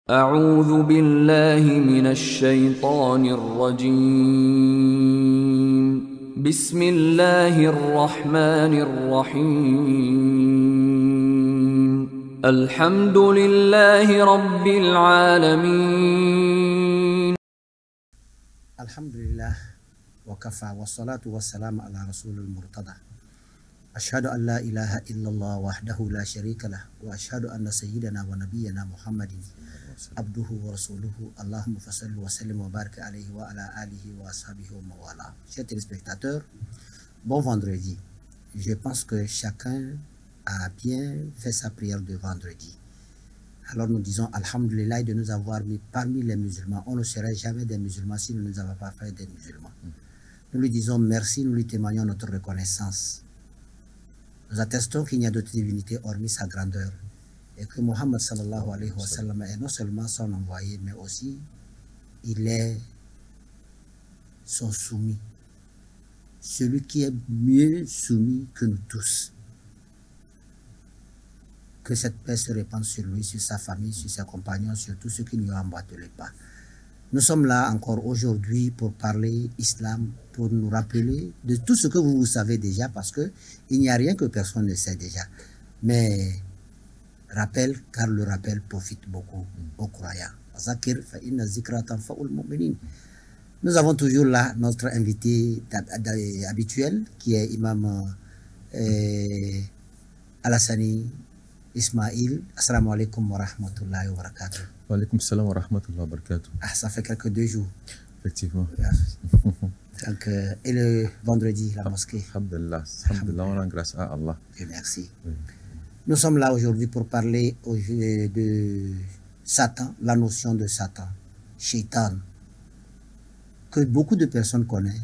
أعوذ بالله من الشيطان الرجيم بسم الله الرحمن الرحيم الحمد لله رب العالمين الحمد لله وكفى والصلاة والسلام على رسول المرتضى أشهد أن لا إله إلا الله وحده لا شريك له وأشهد أن سيدنا ونبينا محمد عبده ورسوله اللهم صل وسلم وبارك عليه وعلى آله وصحبه وموالاه. Chers téléspectateurs, bon vendredi. Je pense que chacun a bien fait sa prière de vendredi. Alors nous disons Alhamdulillah de nous avoir mis parmi les musulmans. On ne serait jamais des musulmans si nous ne nous avons pas fait des musulmans. Nous lui disons merci, nous lui témoignons notre reconnaissance. Nous attestons qu'il n'y a d'autre divinité hormis sa grandeur et que Muhammad sallallahu alayhi wa sallam est non seulement son envoyé, mais aussi il est son soumis, celui qui est mieux soumis que nous tous. Que cette paix se répande sur lui, sur sa famille, sur ses compagnons, sur tous ceux qui lui ont emboîté les pas. Nous sommes là encore aujourd'hui pour parler islam, pour nous rappeler de tout ce que vous savez déjà, parce qu'il n'y a rien que personne ne sait déjà. Mais rappel, car le rappel profite beaucoup aux croyants. Nous avons toujours là notre invité habituel, qui est Imam Alassani Ismail. Assalamu alaikum wa rahmatullahi wa barakatuh. Wa alaikum salam wa rahmatullahi wa barakatuh. Ah, ça fait quelques 2 jours. Effectivement. Donc, et le vendredi, la mosquée. Alhamdulillah. Alhamdulillah, on rend grâce à Allah. Dieu merci. Oui. Nous sommes là aujourd'hui pour parler de Satan, la notion de Satan, Shaitan, que beaucoup de personnes connaissent.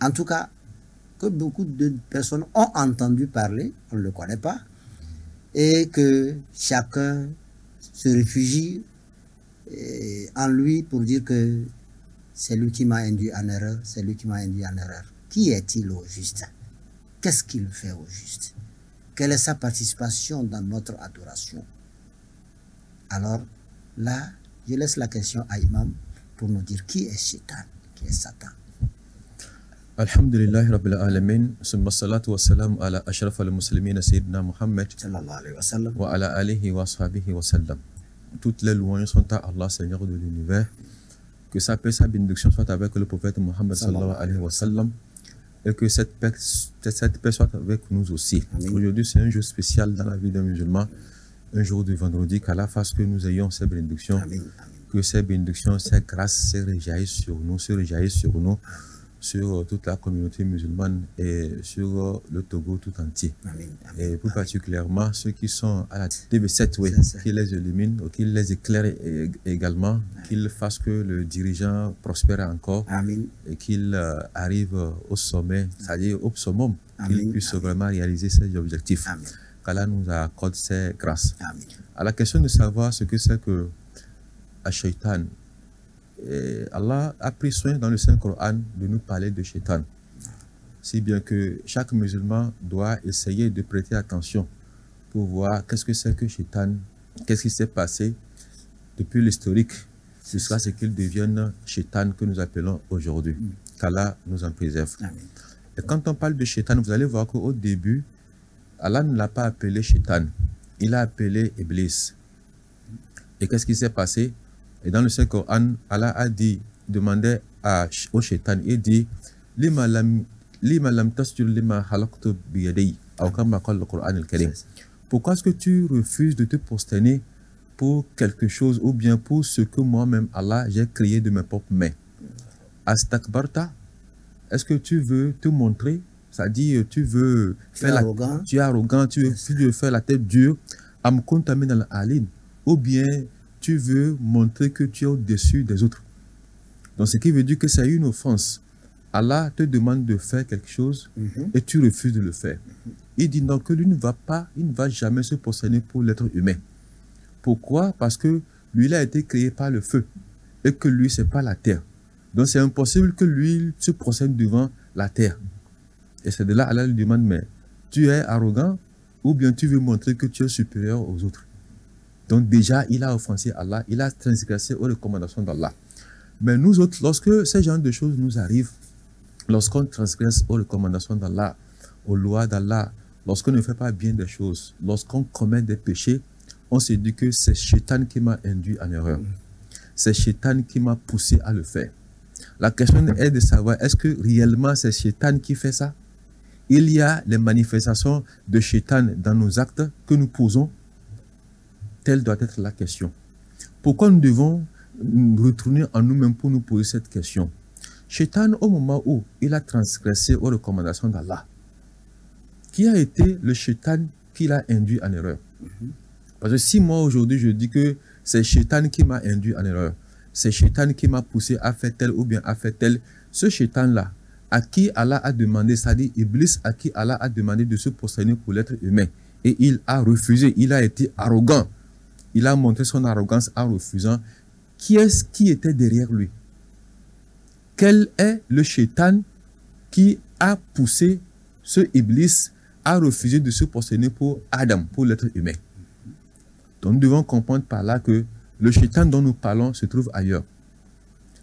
En tout cas, que beaucoup de personnes ont entendu parler, on ne le connaît pas, et que chacun se réfugie en lui pour dire que c'est lui qui m'a induit en erreur, c'est lui qui m'a induit en erreur. Qui est-il au juste? Qu'est-ce qu'il fait au juste? Quelle est sa participation dans notre adoration? Alors là, je laisse la question à Imam pour nous dire qui est Shaitan, qui est Satan. Alhamdulillah Rabbil Alamin, summa salatu wa salam ala ashraf al-muslimin Sayyidina Muhammad Sallallahu alayhi wa sallam. wa ala alihi wa sahbihi wa sallam. Toutes les louanges sont à Allah, Seigneur de l'univers. Que sa paix, sa bénédiction soit avec le prophète Muhammad sallallahu alayhi wa sallam. Et que cette paix soit avec nous aussi. Aujourd'hui, c'est un jour spécial dans la vie d'un musulman, un jour du vendredi, qu'Allah fasse que nous ayons ces bénédictions, Amen. que ces bénédictions, ces grâces se réjaillissent sur nous, sur toute la communauté musulmane et sur le Togo tout entier. Amen. Et plus particulièrement ceux qui sont à la TV7, oui, qui les illumine, qu'il les éclaire également, qu'il fasse que le dirigeant prospère encore. Amen. Et qu'il arrive au sommet, c'est-à-dire au summum, qu'il puisse vraiment réaliser ses objectifs. Qu'Allah nous accorde ses grâces. Amen. À la question de savoir ce que c'est que Shaitan, Allah a pris soin dans le Saint-Coran de nous parler de Shaitan. Si bien que chaque musulman doit essayer de prêter attention pour voir qu'est-ce que c'est que Shaitan, qu'est-ce qui s'est passé depuis l'historique jusqu'à ce qu'il devienne Shaitan que nous appelons aujourd'hui. Qu'Allah nous en préserve. Amen. Et quand on parle de Shaitan, vous allez voir qu'au début, Allah ne l'a pas appelé Shaitan, il l'a appelé Iblis. Et qu'est-ce qui s'est passé? Et dans le Saint-Coran, Allah a dit, demandait au Shaitan, il dit, Lima lam tasjud lima halaqtu biyadayya, ou comme qala le Coran al-Karim. Pourquoi est-ce que tu refuses de te prosterner pour quelque chose ou bien pour ce que moi-même, Allah, j'ai créé de mes propres mains? Astakbarta, est-ce que tu veux te montrer, c'est-à-dire tu veux faire tu es arrogant, tu veux faire la tête dure, am kunta min al-alin, ou bien tu veux montrer que tu es au-dessus des autres. Donc ce qui veut dire que c'est une offense. Allah te demande de faire quelque chose et tu refuses de le faire. Il dit donc que lui ne va jamais se prosterner pour l'être humain. Pourquoi? Parce que lui, il a été créé par le feu et que lui, c'est pas la terre. Donc c'est impossible que lui se prosterne devant la terre. Et c'est de là Allah lui demande, mais tu es arrogant ou bien tu veux montrer que tu es supérieur aux autres? Donc déjà, il a offensé Allah, il a transgressé aux recommandations d'Allah. Mais nous autres, lorsque ce genre de choses nous arrivent, lorsqu'on transgresse aux recommandations d'Allah, aux lois d'Allah, lorsqu'on ne fait pas bien des choses, lorsqu'on commet des péchés, on se dit que c'est Shaitan qui m'a induit en erreur. C'est Shaitan qui m'a poussé à le faire. La question est de savoir, est-ce que réellement c'est Shaitan qui fait ça? Il y a les manifestations de Shaitan dans nos actes que nous posons. Telle doit être la question. Pourquoi nous devons nous retourner en nous-mêmes pour nous poser cette question? Shaitan, au moment où il a transgressé aux recommandations d'Allah, qui a été le Shaitan qui l'a induit en erreur? Parce que si moi aujourd'hui je dis que c'est Shaitan qui m'a induit en erreur, c'est Shaitan qui m'a poussé à faire tel ou bien à faire tel, ce Shaitan-là, à qui Allah a demandé, c'est-à-dire Iblis, à qui Allah a demandé de se prosterner pour l'être humain, et il a refusé, il a été arrogant, il a montré son arrogance en refusant. Qui est-ce qui était derrière lui? Quel est le Shaitan qui a poussé ce Iblis à refuser de se prosterner pour Adam, pour l'être humain? Donc nous devons comprendre par là que le Shaitan dont nous parlons se trouve ailleurs.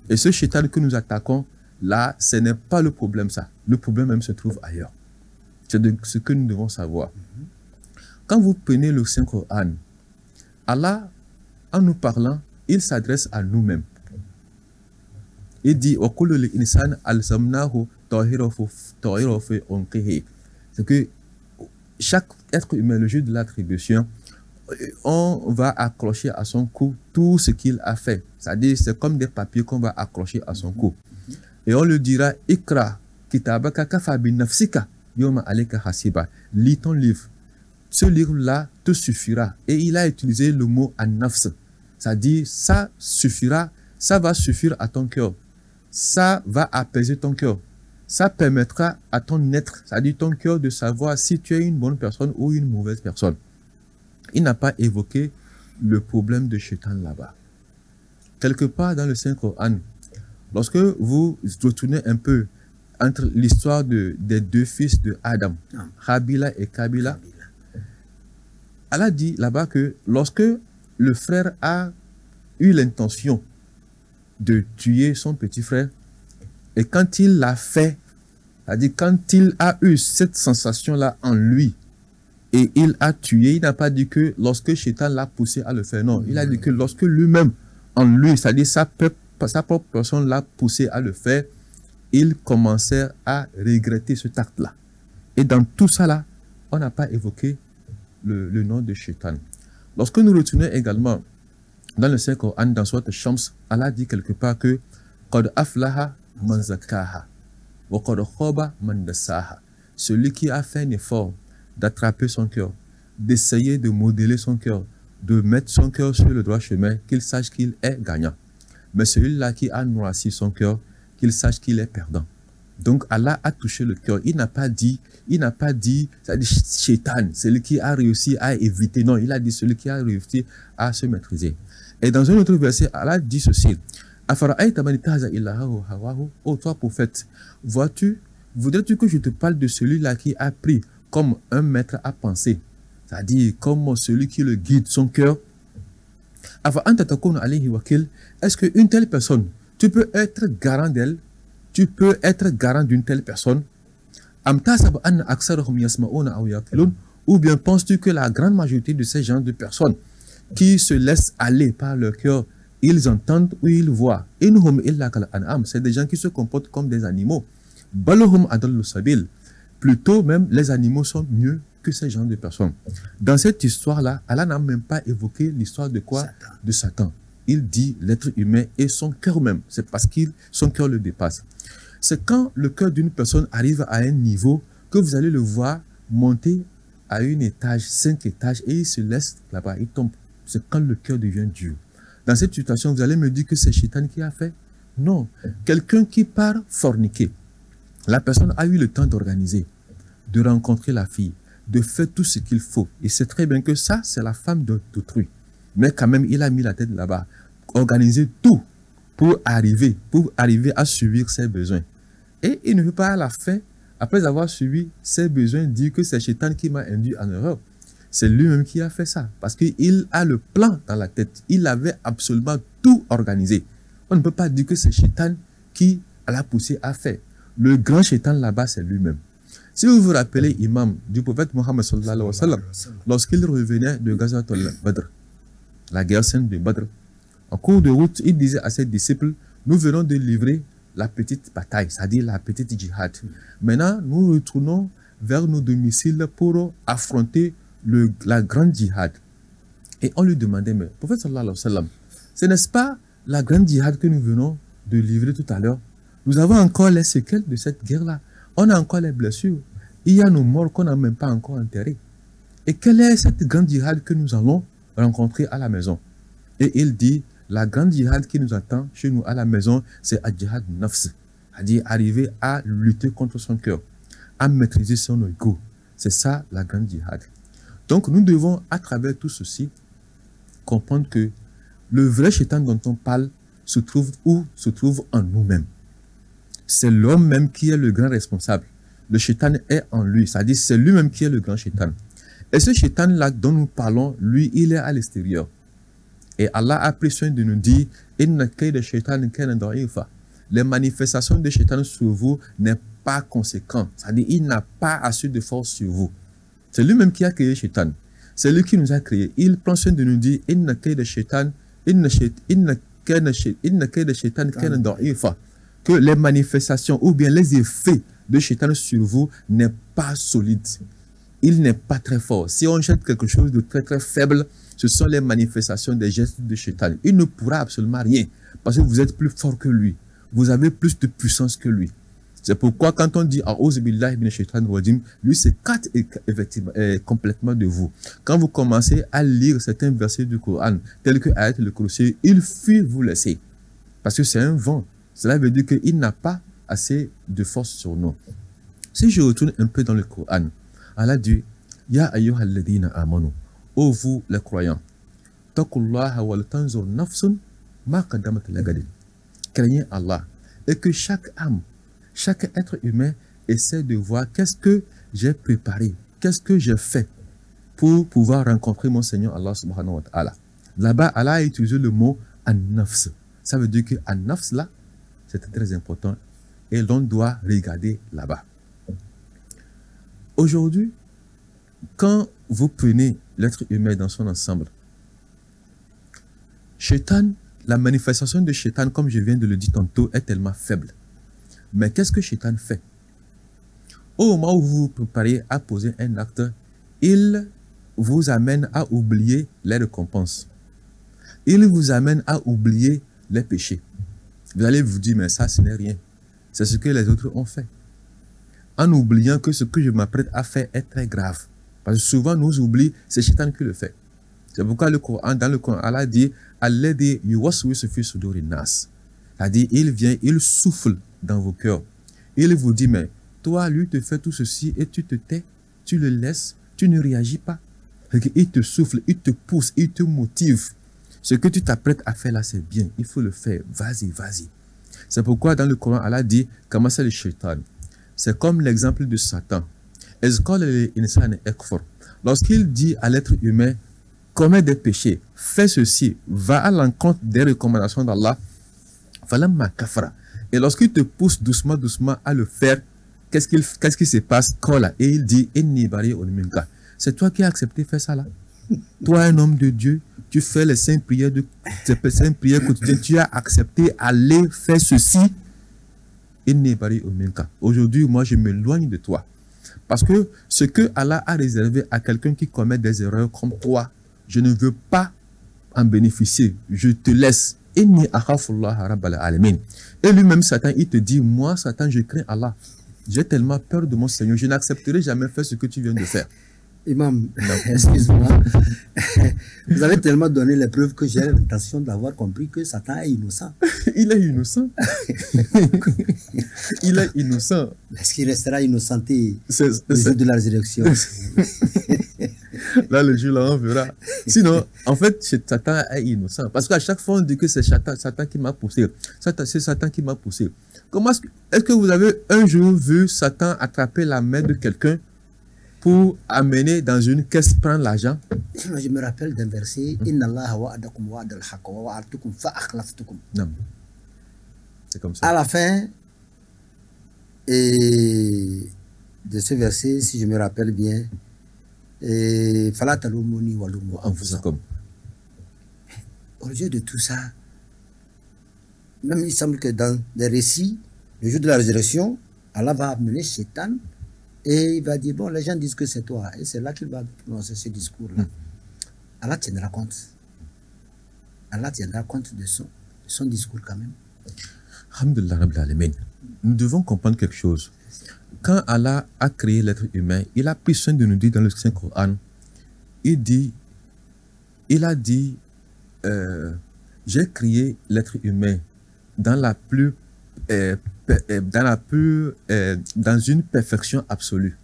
Et ce Shaitan que nous attaquons, là, ce n'est pas le problème ça. Le problème même se trouve ailleurs. C'est ce que nous devons savoir. Quand vous prenez le Saint-Coran, Allah, en nous parlant, il s'adresse à nous-mêmes. Il dit c'est que chaque être humain, le jour de l'attribution, on va accrocher à son cou tout ce qu'il a fait. C'est-à-dire, c'est comme des papiers qu'on va accrocher à son cou. Et on lui dira, Ikra, kitabaka kafa bi nafsika, yoma aleka hasiba. Lis ton livre. Ce livre-là te suffira. Et il a utilisé le mot an-nafs. C'est-à-dire, ça suffira, ça va suffire à ton cœur. Ça va apaiser ton cœur. Ça permettra à ton être, c'est-à-dire ton cœur, de savoir si tu es une bonne personne ou une mauvaise personne. Il n'a pas évoqué le problème de Shaitan là-bas. Quelque part dans le Saint-Coran, lorsque vous retournez un peu entre l'histoire des deux fils de Adam, Habila et Kabila, Allah dit là-bas que lorsque le frère a eu l'intention de tuer son petit frère, et quand il l'a fait, c'est-à-dire quand il a eu cette sensation-là en lui, et il a tué, il n'a pas dit que lorsque Shaitan l'a poussé à le faire, non. Il a dit que lorsque lui-même, en lui, c'est-à-dire sa propre personne l'a poussé à le faire, il commençait à regretter cet acte-là. Et dans tout ça là, on n'a pas évoqué le nom de Shaitan. Lorsque nous retournons également dans le Saint-Coran, dans Sourate Shams, Allah dit quelque part que Qad aflaha man zakaha wa qad khaba man dassaha. Celui qui a fait un effort d'attraper son cœur, d'essayer de modeler son cœur, de mettre son cœur sur le droit chemin, qu'il sache qu'il est gagnant. Mais celui-là qui a noirci son cœur, qu'il sache qu'il est perdant. Donc Allah a touché le cœur. Il n'a pas dit, c'est-à-dire Shaitan, celui qui a réussi à éviter. Non, il a dit celui qui a réussi à se maîtriser. Et dans un autre verset, Allah dit ceci. Oh toi prophète, voudrais-tu que je te parle de celui-là qui a pris comme un maître à penser, c'est-à-dire comme celui qui le guide son cœur? Est-ce qu'une telle personne, tu peux être garant d'elle? Tu peux être garant d'une telle personne? Ou bien penses-tu que la grande majorité de ces gens de personnes qui se laissent aller par leur cœur, ils entendent ou ils voient? C'est des gens qui se comportent comme des animaux. Plutôt même, les animaux sont mieux que ces gens de personnes. Dans cette histoire-là, Allah n'a même pas évoqué l'histoire de quoi? Satan. De Satan. Il dit l'être humain et son cœur même. C'est parce que son cœur le dépasse. C'est quand le cœur d'une personne arrive à un niveau que vous allez le voir monter à un étage, 5 étages, et il se laisse là-bas, il tombe. C'est quand le cœur devient dur. Dans cette situation, vous allez me dire que c'est Shaitan qui a fait? Non. Quelqu'un qui part forniquer. La personne a eu le temps d'organiser, de rencontrer la fille, de faire tout ce qu'il faut. Il sait très bien que ça, c'est la femme d'autrui. Mais quand même, il a mis la tête là-bas, organiser tout pour arriver à suivre ses besoins. Et il ne veut pas à la fin, après avoir suivi ses besoins, dire que c'est Shaitan qui m'a induit en erreur. c'est lui-même qui a fait ça. Parce qu'il a le plan dans la tête. Il avait absolument tout organisé. On ne peut pas dire que c'est Shaitan qui l'a poussé à faire. Le grand Shaitan là-bas, c'est lui-même. Si vous vous rappelez, imam du prophète Mohammed sallallahu alayhi wa sallam, lorsqu'il revenait de Ghazwat al-Badr, la guerre sainte de Badr, en cours de route, il disait à ses disciples, nous venons de livrer la petite bataille, c'est-à-dire la petite djihad. Maintenant, nous retournons vers nos domiciles pour affronter la grande djihad. Et on lui demandait, mais prophète sallallahu alayhi wa sallam, ce n'est pas la grande djihad que nous venons de livrer tout à l'heure? Nous avons encore les séquelles de cette guerre-là. On a encore les blessures. Il y a nos morts qu'on n'a même pas encore enterrés. Et quelle est cette grande djihad que nous allons rencontrer à la maison? Et il dit, la grande djihad qui nous attend chez nous à la maison, c'est la djihad nafs. C'est-à-dire arriver à lutter contre son cœur, à maîtriser son ego. C'est ça la grande djihad. Donc nous devons, à travers tout ceci, comprendre que le vrai Shaitan dont on parle se trouve où? Se trouve en nous-mêmes. C'est l'homme même qui est le grand responsable. Le Shaitan est en lui, c'est-à-dire c'est lui-même qui est le grand Shaitan. Et ce Shaitan-là dont nous parlons, lui, il est à l'extérieur. Et Allah a pris soin de nous dire, les manifestations de Shaitan sur vous n'est pas conséquent. C'est-à-dire il n'a pas assez de force sur vous. C'est lui-même qui a créé Shaitan. C'est lui qui nous a créé. Il prend soin de nous dire, que les manifestations ou bien les effets de Shaitan sur vous n'est pas solide. Il n'est pas très fort. Si on jette quelque chose de très très faible, ce sont les manifestations des gestes de Shaitan. Il ne pourra absolument rien parce que vous êtes plus fort que lui. Vous avez plus de puissance que lui. C'est pourquoi quand on dit A'ouz billahi minash shaitanir rajim, lui s'écarte effectivement complètement de vous. Quand vous commencez à lire certains versets du Coran, tels que Ayat al-Kursi, il fuit vous laisser. Parce que c'est un vent. Cela veut dire qu'il n'a pas assez de force sur nous. Si je retourne un peu dans le Coran, Allah dit Ya ayyuhal ladina amanu, ô vous les croyants, taqullaha wal tanzur nafsun ma qaddamat lagadin. Craignez Allah et que chaque âme, chaque être humain essaie de voir qu'est-ce que j'ai préparé, qu'est-ce que j'ai fait pour pouvoir rencontrer mon Seigneur Allah subhanahu wa ta'ala. Là-bas, Allah a utilisé le mot an-nafs. Ça veut dire que an-nafs là, c'est très important et l'on doit regarder là-bas. Aujourd'hui, quand vous prenez l'être humain dans son ensemble, Shaitan, la manifestation de Shaitan, comme je viens de le dire tantôt, est tellement faible. Mais qu'est-ce que Shaitan fait? Au moment où vous vous préparez à poser un acte, il vous amène à oublier les récompenses. Il vous amène à oublier les péchés. Vous allez vous dire, mais ça, ce n'est rien. C'est ce que les autres ont fait. En oubliant que ce que je m'apprête à faire est très grave. Parce que souvent, nous oublions, c'est Shaitan qui le fait. C'est pourquoi dans le Coran, Allah dit, Alladhi yuwaswisu fi suduri nas. C'est-à-dire, il vient, il souffle dans vos cœurs. Il vous dit, mais toi, lui te fait tout ceci et tu te tais, tu le laisses, tu ne réagis pas. Il te souffle, il te pousse, il te motive. Ce que tu t'apprêtes à faire là, c'est bien. Il faut le faire. Vas-y, vas-y. C'est pourquoi dans le Coran, Allah dit, comment c'est le Shaitan. C'est comme l'exemple de Satan. Lorsqu'il dit à l'être humain, commets des péchés, fais ceci, va à l'encontre des recommandations d'Allah, et lorsqu'il te pousse doucement, doucement à le faire, qu'est-ce qui se passe? Et il dit, c'est toi qui as accepté de faire ça là. Toi, un homme de Dieu, tu fais les 5 prières quotidiennes, tu as accepté aller faire ceci. Aujourd'hui, moi, je m'éloigne de toi. Parce que ce que Allah a réservé à quelqu'un qui commet des erreurs comme toi, je ne veux pas en bénéficier. Je te laisse. Et lui-même, Satan, il te dit, moi, Satan, je crains Allah. J'ai tellement peur de mon Seigneur. Je n'accepterai jamais faire ce que tu viens de faire. Imam, excuse-moi. Vous avez tellement donné les preuves que j'ai l'intention d'avoir compris que Satan est innocent. Il est innocent. Il est innocent. Est-ce qu'il restera innocenté le jour de la résurrection? Là, le jour là, on verra. Sinon, en fait, Satan est innocent. Parce qu'à chaque fois, on dit que c'est Satan qui m'a poussé. C'est Satan qui m'a poussé. Comment est-ce que vous avez un jour vu Satan attraper la main de quelqu'un pour amener dans une caisse, prendre l'argent. Je me rappelle d'un verset, Inna Allah wa'adakum wa'adal haqq wa wa'adtukum fa'akhlaftukum. Non. C'est comme ça. À la fin et de ce verset, si je me rappelle bien, Fala talumuni wa lumu anfusakum. Au lieu de tout ça, même il semble que dans les récits, le jour de la résurrection, Allah va amener Shaitan et il va dire, bon, les gens disent que c'est toi. Et c'est là qu'il va prononcer ce discours-là. Allah tiendra compte. Allah tiendra compte de son discours quand même. Alhamdulillah Rabbil Alamin. Nous devons comprendre quelque chose. Quand Allah a créé l'être humain, il a pris soin de nous dire dans le Saint-Coran, il a dit, j'ai créé l'être humain dans une perfection absolue.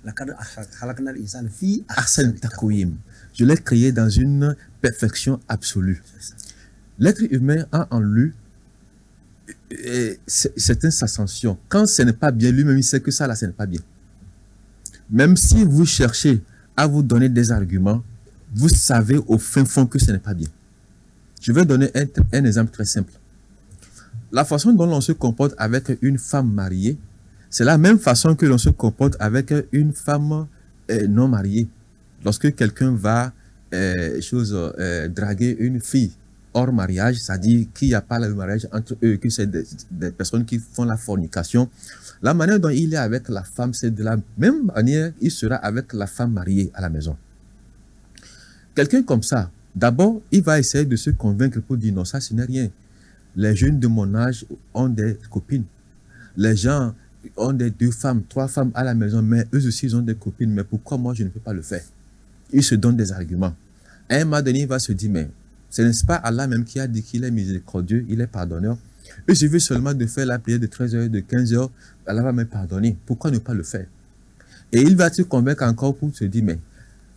Je l'ai créé dans une perfection absolue. L'être humain a en lui certaines ascensions. Quand ce n'est pas bien, lui-même il sait que ça là, ce n'est pas bien. Même si vous cherchez à vous donner des arguments, vous savez au fin fond que ce n'est pas bien. Je vais donner un exemple très simple. La façon dont l'on se comporte avec une femme mariée, c'est la même façon que l'on se comporte avec une femme non mariée. Lorsque quelqu'un va draguer une fille hors mariage, c'est-à-dire qu'il n'y a pas le mariage entre eux, que c'est des personnes qui font la fornication, la manière dont il est avec la femme, c'est de la même manière il sera avec la femme mariée à la maison. Quelqu'un comme ça, d'abord, il va essayer de se convaincre pour dire non, ça ce n'est rien. Les jeunes de mon âge ont des copines. Les gens ont des 2 femmes, 3 femmes à la maison, mais eux aussi ils ont des copines. Mais pourquoi moi je ne peux pas le faire? Il se donne des arguments. À un moment donné, il va se dire, mais ce n'est pas Allah même qui a dit qu'il est miséricordieux, il est pardonneur. Il suffit seulement de faire la prière de 13h, de 15h, Allah va me pardonner. Pourquoi ne pas le faire? Et il va te convaincre encore pour te dire, mais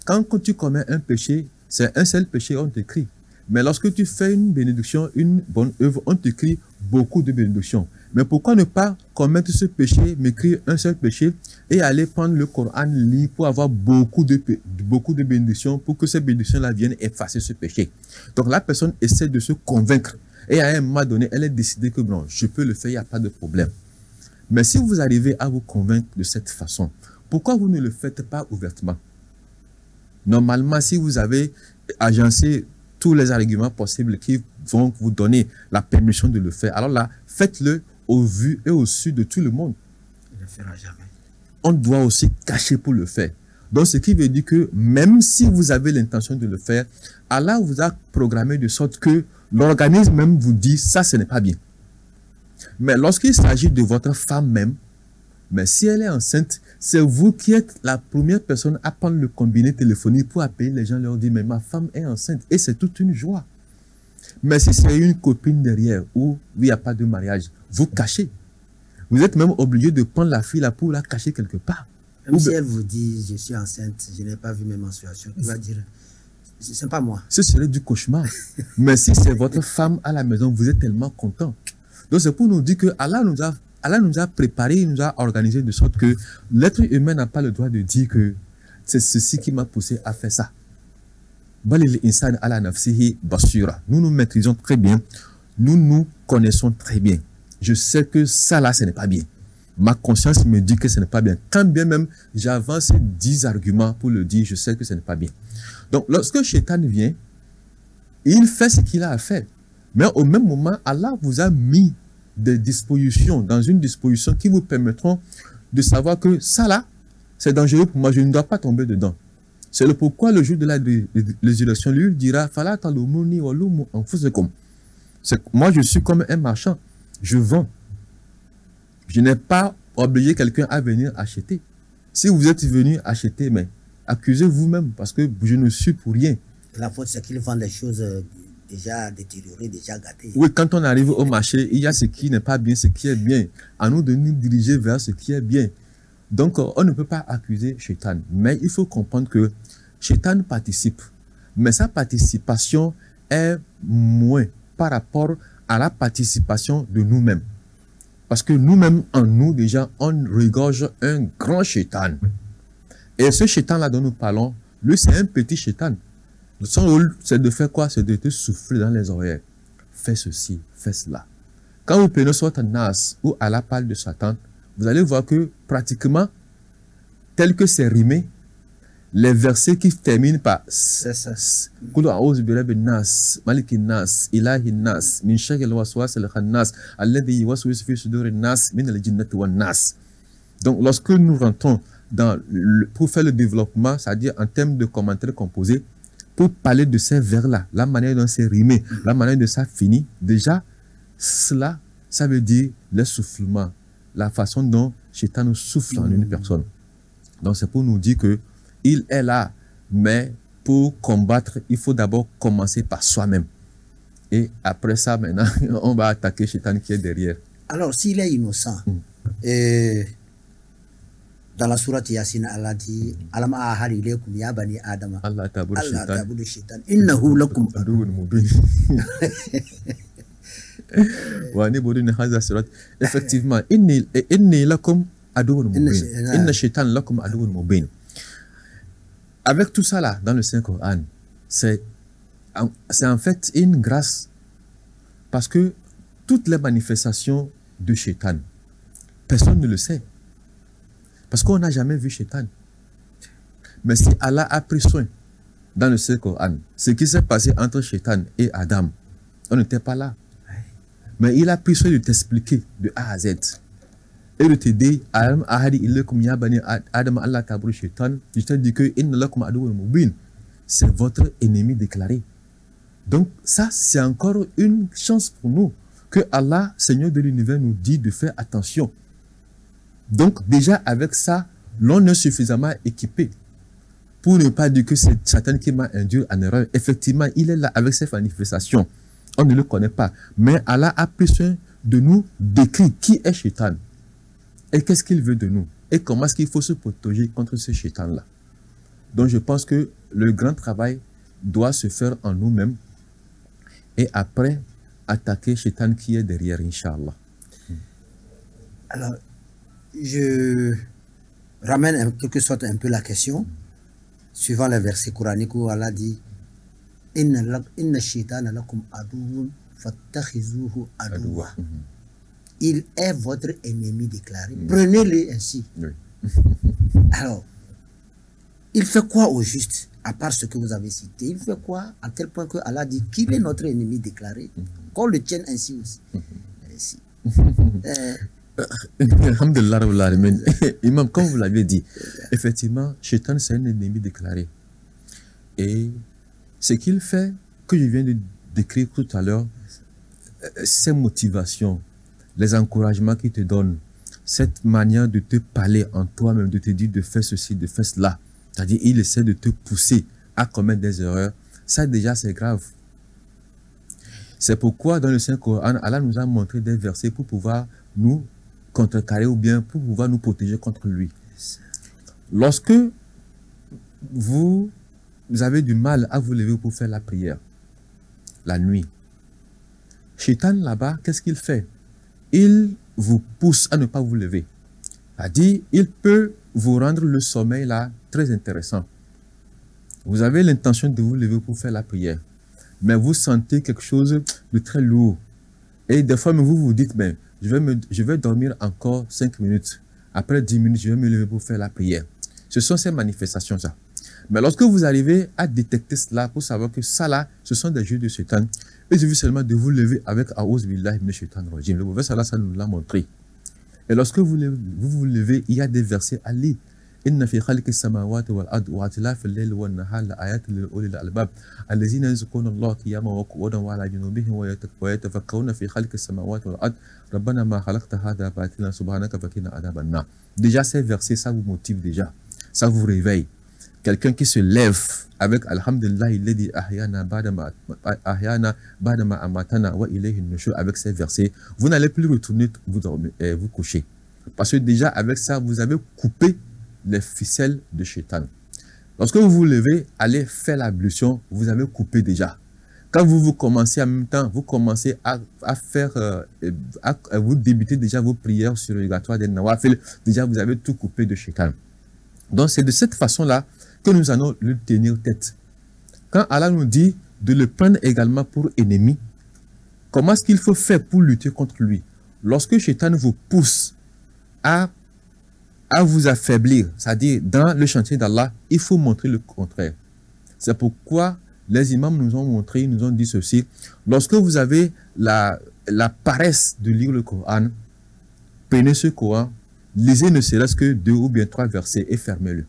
quand tu commets un péché, c'est un seul péché, on t'écrit. Mais lorsque tu fais une bénédiction, une bonne œuvre, on t'écrit beaucoup de bénédictions. Mais pourquoi ne pas commettre ce péché, m'écrire un seul péché et aller prendre le Coran, lire pour avoir beaucoup de bénédictions, pour que ces bénédictions-là viennent effacer ce péché. Donc la personne essaie de se convaincre. Et à un moment donné, elle est décidée que non, je peux le faire, il n'y a pas de problème. Mais si vous arrivez à vous convaincre de cette façon, pourquoi vous ne le faites pas ouvertement? Normalement, si vous avez agencé tous les arguments possibles qui vont vous donner la permission de le faire, alors là, faites-le au vu et au su de tout le monde. Il ne le fera jamais. On doit aussi cacher pour le faire. Donc, ce qui veut dire que même si vous avez l'intention de le faire, Allah vous a programmé de sorte que l'organisme même vous dit ça, ce n'est pas bien. Mais lorsqu'il s'agit de votre femme même, mais si elle est enceinte, c'est vous qui êtes la première personne à prendre le combiné téléphonique pour appeler les gens, leur dire, mais ma femme est enceinte. Et c'est toute une joie. Mais si c'est une copine derrière où il n'y a pas de mariage, vous cachez. Vous êtes même obligé de prendre la fille là pour la cacher quelque part. Même si elle vous dit, je suis enceinte, je n'ai pas vu mes menstruations, il va dire, c'est pas moi. Ce serait du cauchemar. Mais si c'est votre femme à la maison, vous êtes tellement content. Donc c'est pour nous dire que Allah nous a préparé, il nous a organisé de sorte que l'être humain n'a pas le droit de dire que c'est ceci qui m'a poussé à faire ça. Nous nous maîtrisons très bien, nous nous connaissons très bien. Je sais que ça là, ce n'est pas bien. Ma conscience me dit que ce n'est pas bien. Quand bien même j'avance 10 arguments pour le dire, je sais que ce n'est pas bien. Donc lorsque Shaitan vient, il fait ce qu'il a à faire. Mais au même moment, Allah vous a mis des dispositions, dans une disposition qui vous permettront de savoir que ça là, c'est dangereux pour moi, je ne dois pas tomber dedans. C'est le pourquoi le jour de la résurrection, lui dira, moi je suis comme un marchand, je vends. Je n'ai pas obligé quelqu'un à venir acheter. Si vous êtes venu acheter, mais accusez vous-même parce que je ne suis pour rien. La faute, c'est qu'il vend des choses déjà détériorées, déjà gâtées. Oui, quand on arrive au marché, il y a ce qui n'est pas bien, ce qui est bien. À nous de nous diriger vers ce qui est bien. Donc, on ne peut pas accuser Shaitan. Mais il faut comprendre que Shaitan participe. Mais sa participation est moins par rapport à la participation de nous-mêmes. Parce que nous-mêmes, en nous, déjà, on regorge un grand Shaitan. Et ce shaitan-là dont nous parlons, lui, c'est un petit shaitan. Son rôle, c'est de faire quoi? C'est de te souffler dans les oreilles. Fais ceci, fais cela. Quand vous prenez Sourate An-Nas, où Allah parle de Satan, vous allez voir que pratiquement, tel que c'est rimé, les versets qui terminent par C'est ça. Qul a'udhu bi rabbin nas, malikin nas, ilahin nas, min sharril waswasil khannas, alladhi yuwaswisu fi sudurin nas, min al-jinnati wan nas. Donc, lorsque nous rentrons pour faire le développement, c'est-à-dire en termes de commentaires composés, pour parler de ces vers-là, la manière dont c'est rimé, la manière dont ça finit, déjà, cela, ça veut dire l'essoufflement, la façon dont Shaitan nous souffle en une personne. Donc, c'est pour nous dire que il est là, mais pour combattre, il faut d'abord commencer par soi-même. Et après ça, maintenant, on va attaquer Shaitan qui est derrière. Alors, s'il est innocent, dans la sourate Yasin, Allah dit Alam ahad ilaykum ya bani Adam. Allah ta'budu Allah shaitan. ta'budu shaitan. Innahu lakum Aduwwun mubin. Wa nibudun hadha sirat. Effectivement, inni lakum aduwwun mubin. Inna shaitan lakum aduwwun mubin. Avec tout ça là, dans le Saint-Coran, c'est en fait une grâce, parce que toutes les manifestations de Shaitan, personne ne le sait. Parce qu'on n'a jamais vu Shaitan. Mais si Allah a pris soin dans le Saint-Coran, ce qui s'est passé entre Shaitan et Adam, on n'était pas là. Mais il a pris soin de t'expliquer de A à Z. Et de te dire, Adam ahadi ilaykum ya bani Adam Allah ta'budu shaitan. Je te dis que inna lakum aduwwun mubin. C'est votre ennemi déclaré. Donc ça, c'est encore une chance pour nous que Allah, Seigneur de l'univers, nous dit de faire attention. Donc déjà avec ça, l'on est suffisamment équipé pour ne pas dire que c'est Satan qui m'a induit en erreur. Effectivement, il est là avec ses manifestations. On ne le connaît pas. Mais Allah a pris soin de nous décrire qui est Shaitan. Et qu'est-ce qu'il veut de nous? Et comment est-ce qu'il faut se protéger contre ce shaitan-là? Donc je pense que le grand travail doit se faire en nous-mêmes et après attaquer shaitan qui est derrière, Inch'Allah. Alors, je ramène en quelque sorte un peu la question, suivant les versets coraniques où Allah dit Inna shaitana lakum aduwwun fattakhizuhu aduwwa. Il est votre ennemi déclaré. Prenez-le ainsi. Oui. Alors, il fait quoi au juste, à part ce que vous avez cité? Il fait quoi à tel point que Allah dit qu'il est notre ennemi déclaré? Qu'on le tienne ainsi aussi. Ainsi. Alhamdulillah Rabbil Alamin. Imam, comme vous l'avez dit, effectivement, Shaitan c'est un ennemi déclaré. Et ce qu'il fait, que je viens de décrire tout à l'heure, ses motivations, les encouragements qu'il te donne, cette manière de te parler en toi-même, de te dire de faire ceci, de faire cela, c'est-à-dire il essaie de te pousser à commettre des erreurs, ça déjà c'est grave. C'est pourquoi dans le Saint-Coran, Allah nous a montré des versets pour pouvoir nous contrecarrer ou bien pour pouvoir nous protéger contre lui. Lorsque vous avez du mal à vous lever pour faire la prière, la nuit, Shaitan là-bas, qu'est-ce qu'il fait? Il vous pousse à ne pas vous lever. C'est-à-dire, il peut vous rendre le sommeil là très intéressant. Vous avez l'intention de vous lever pour faire la prière, mais vous sentez quelque chose de très lourd. Et des fois, vous vous dites, ben, je vais dormir encore 5 minutes. Après 10 minutes, je vais me lever pour faire la prière. Ce sont ces manifestations-là. Mais lorsque vous arrivez à détecter cela, pour savoir que ça là, ce sont des jeux de Shaitan, il suffit seulement de vous lever avec A'ouz billahi minash shaitanir rajim. Le prophète sallallahu alayhi wa sallam nous l'a montré. Et lorsque vous vous levez, il y a des versets à lire. Inna fi khalqis samawati wal ardi wa ikhtilafil layli wan nahari laayatin lil ulil albab allazina yazkuruna Allaha qiyaman wa qu'udan wa 'ala junubihim wa yatafakkaruna fi khalqis samawati wal ardi rabbana ma khalaqta hadha batilan subhanaka faqina adhaban nar. Déjà ces versets, ça vous motive déjà, ça vous réveille. Quelqu'un qui se lève avec Alhamdulillah, il dit Ahyana badama amatana wa ilayhi nushur, avec ces versets, vous n'allez plus retourner vous coucher. Parce que déjà avec ça, vous avez coupé les ficelles de Shaitan. Lorsque vous vous levez, allez faire l'ablution, vous avez coupé déjà. Quand vous commencez en même temps, vous commencez à faire, vous débutez déjà vos prières surrogatoires des nawafil, déjà vous avez tout coupé de Shaitan. Donc c'est de cette façon-là que nous allons lui tenir tête. Quand Allah nous dit de le prendre également pour ennemi, comment est-ce qu'il faut faire pour lutter contre lui? Lorsque Shaitan vous pousse à vous affaiblir, c'est-à-dire dans le chantier d'Allah, il faut montrer le contraire. C'est pourquoi les imams nous ont montré, nous ont dit ceci. Lorsque vous avez la paresse de lire le Coran, prenez ce Coran, lisez ne serait-ce que 2 ou bien 3 versets et fermez-le.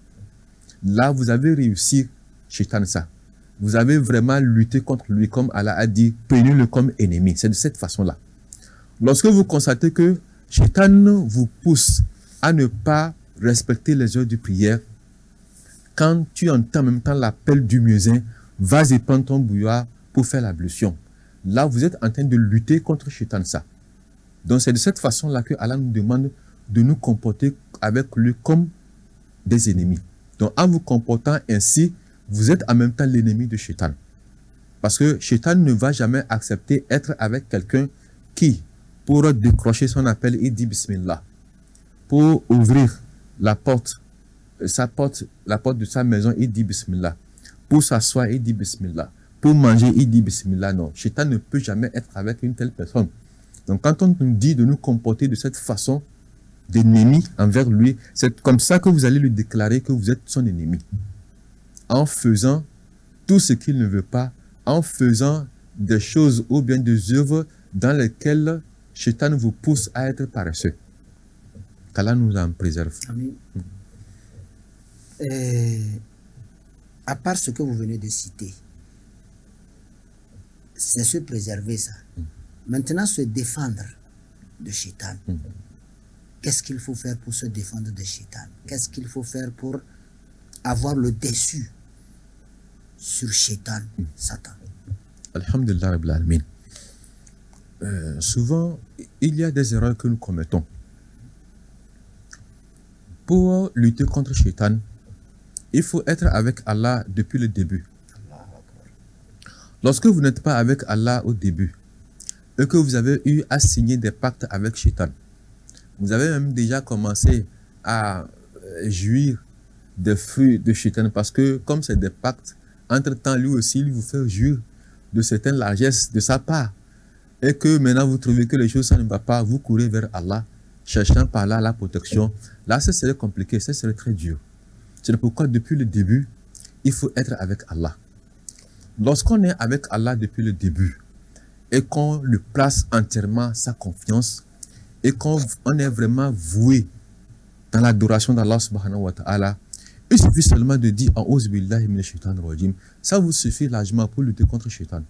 Là, vous avez réussi, Shaitan, ça. Vous avez vraiment lutté contre lui, comme Allah a dit, prenez-le comme ennemi. C'est de cette façon-là. Lorsque vous constatez que Shaitan vous pousse à ne pas respecter les heures de prière, quand tu entends en même temps l'appel du muezzin, vas-y prendre ton bouillard pour faire l'ablution. Là, vous êtes en train de lutter contre Shaitan, ça. Donc, c'est de cette façon-là que Allah nous demande de nous comporter avec lui comme des ennemis. Donc, en vous comportant ainsi, vous êtes en même temps l'ennemi de Shaitan. Parce que Shaitan ne va jamais accepter être avec quelqu'un qui, pour décrocher son appel, il dit Bismillah. Pour ouvrir la porte de sa maison, il dit Bismillah. Pour s'asseoir, il dit Bismillah. Pour manger, il dit Bismillah. Non, Shaitan ne peut jamais être avec une telle personne. Donc, quand on nous dit de nous comporter de cette façon, d'ennemi envers lui, c'est comme ça que vous allez lui déclarer que vous êtes son ennemi. En faisant tout ce qu'il ne veut pas, en faisant des choses ou bien des œuvres dans lesquelles Shaitan vous pousse à être paresseux. Qu'Allah nous en préserve. Amen. À part ce que vous venez de citer, c'est se préserver ça. Maintenant, se défendre de Shaitan. Qu'est-ce qu'il faut faire pour se défendre de Shaitan? Qu'est-ce qu'il faut faire pour avoir le dessus sur Shaitan, Satan? Alhamdulillah Rabbil Alamin. Souvent, il y a des erreurs que nous commettons. Pour lutter contre Shaitan, il faut être avec Allah depuis le début. Lorsque vous n'êtes pas avec Allah au début, et que vous avez eu à signer des pactes avec Shaitan, vous avez même déjà commencé à jouir des fruits de Shaitan, parce que comme c'est des pactes, entre-temps, lui aussi, il vous fait jouir de certaines largesses de sa part. Et que maintenant, vous trouvez que les choses, ça ne va pas, vous courez vers Allah, cherchant par là la protection. Là, ça serait compliqué, ça serait très dur. C'est pourquoi, depuis le début, il faut être avec Allah. Lorsqu'on est avec Allah depuis le début, et qu'on lui place entièrement sa confiance, et qu'on est vraiment voué dans l'adoration d'Allah subhanahu wa ta'ala, il suffit seulement de dire A'udhu billahi minash shaitanir rajim. Ça vous suffit largement pour lutter contre Shaitan.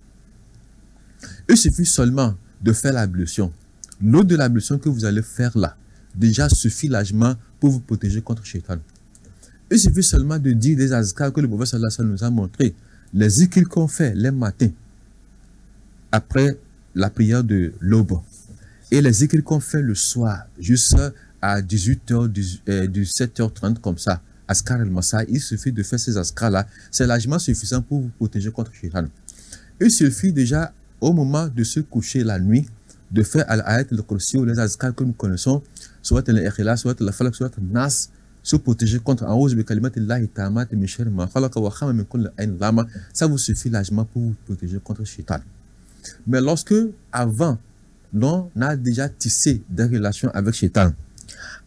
Il suffit seulement de faire l'ablution. L'eau de l'ablution que vous allez faire là, déjà suffit largement pour vous protéger contre Shaitan. Il suffit seulement de dire des azkars que le prophète sallallahu alayhi wa sallam nous a montré. Les zikrs qu'on fait les matins, après la prière de l'aube, et les zikrs qu'on fait le soir, juste à 18h, 17h30 comme ça, Askar al-Masa, il suffit de faire ces askars-là, c'est largement suffisant pour vous protéger contre Shaitan. Il suffit déjà, au moment de se coucher la nuit, de faire al-Ayat al-Kursi ou les askars que nous connaissons, soit al-Ikhlas, soit al-Falaq, soit al-Nas, se protéger contre ça vous suffit largement pour vous protéger contre Shaitan. Mais lorsque, avant, l'on a déjà tissé des relations avec Shaitan,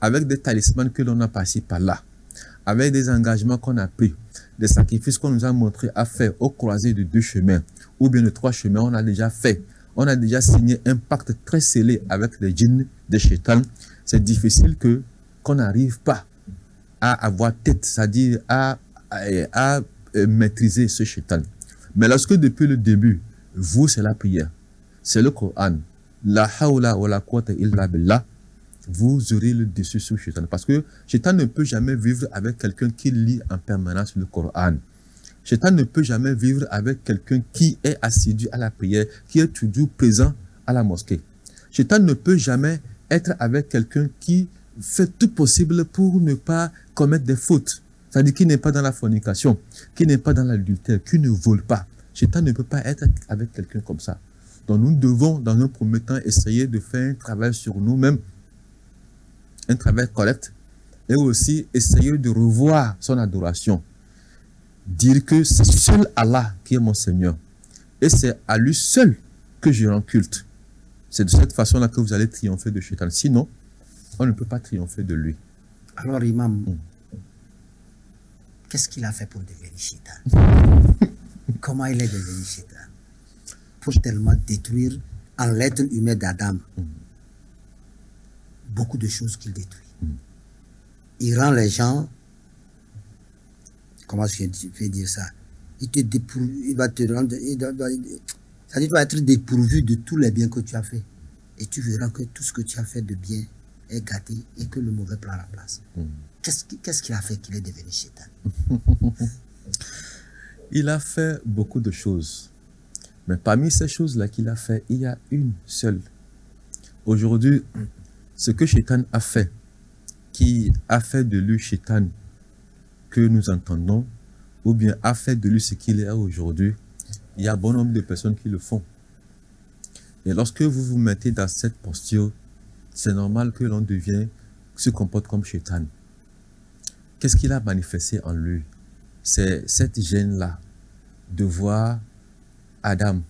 avec des talismans que l'on a passés par là, avec des engagements qu'on a pris, des sacrifices qu'on nous a montré à faire au croisé de 2 chemins, ou bien de 3 chemins, on a déjà fait. On a déjà signé un pacte très scellé avec les djinns de Shaitan. C'est difficile qu'on n'arrive pas à avoir tête, c'est-à-dire à maîtriser ce Shaitan. Mais lorsque depuis le début, vous, c'est la prière, c'est le Coran, la hawla wa la quwwata illa billah, vous aurez le dessus sur Shaitan. Parce que Shaitan ne peut jamais vivre avec quelqu'un qui lit en permanence le Coran. Shaitan ne peut jamais vivre avec quelqu'un qui est assidu à la prière, qui est toujours présent à la mosquée. Shaitan ne peut jamais être avec quelqu'un qui fait tout possible pour ne pas commettre des fautes. C'est-à-dire qui n'est pas dans la fornication, qui n'est pas dans l'adultère, qui ne vole pas. Shaitan ne peut pas être avec quelqu'un comme ça. Donc nous devons, dans un premier temps, essayer de faire un travail sur nous-mêmes, un travail correct, et aussi essayer de revoir son adoration. Dire que c'est seul Allah qui est mon Seigneur. Et c'est à lui seul que je rends culte. C'est de cette façon-là que vous allez triompher de Shaitan. Sinon, on ne peut pas triompher de lui. Alors, Imam, qu'est-ce qu'il a fait pour devenir Shaitan? Comment il est devenu Shaitan? Pour tellement détruire en l'être humain d'Adam beaucoup de choses qu'il détruit. Il rend les gens, comment je vais dire ça, il va te rendre, c'est-à-dire tu vas être dépourvu de tous les biens que tu as fait. Et tu verras que tout ce que tu as fait de bien est gâté et que le mauvais prend la place. Qu'est-ce qu'il a fait qu'il est devenu Shaitan? Il a fait beaucoup de choses. Mais parmi ces choses-là qu'il a fait, il y a une seule. Aujourd'hui, ce que Shaitan a fait, qui a fait de lui Shaitan que nous entendons, ou bien a fait de lui ce qu'il est aujourd'hui, il y a bon nombre de personnes qui le font. Et lorsque vous vous mettez dans cette posture, c'est normal que l'on se comporte comme Shaitan. Qu'est-ce qu'il a manifesté en lui? C'est cette gêne-là de voir Adam,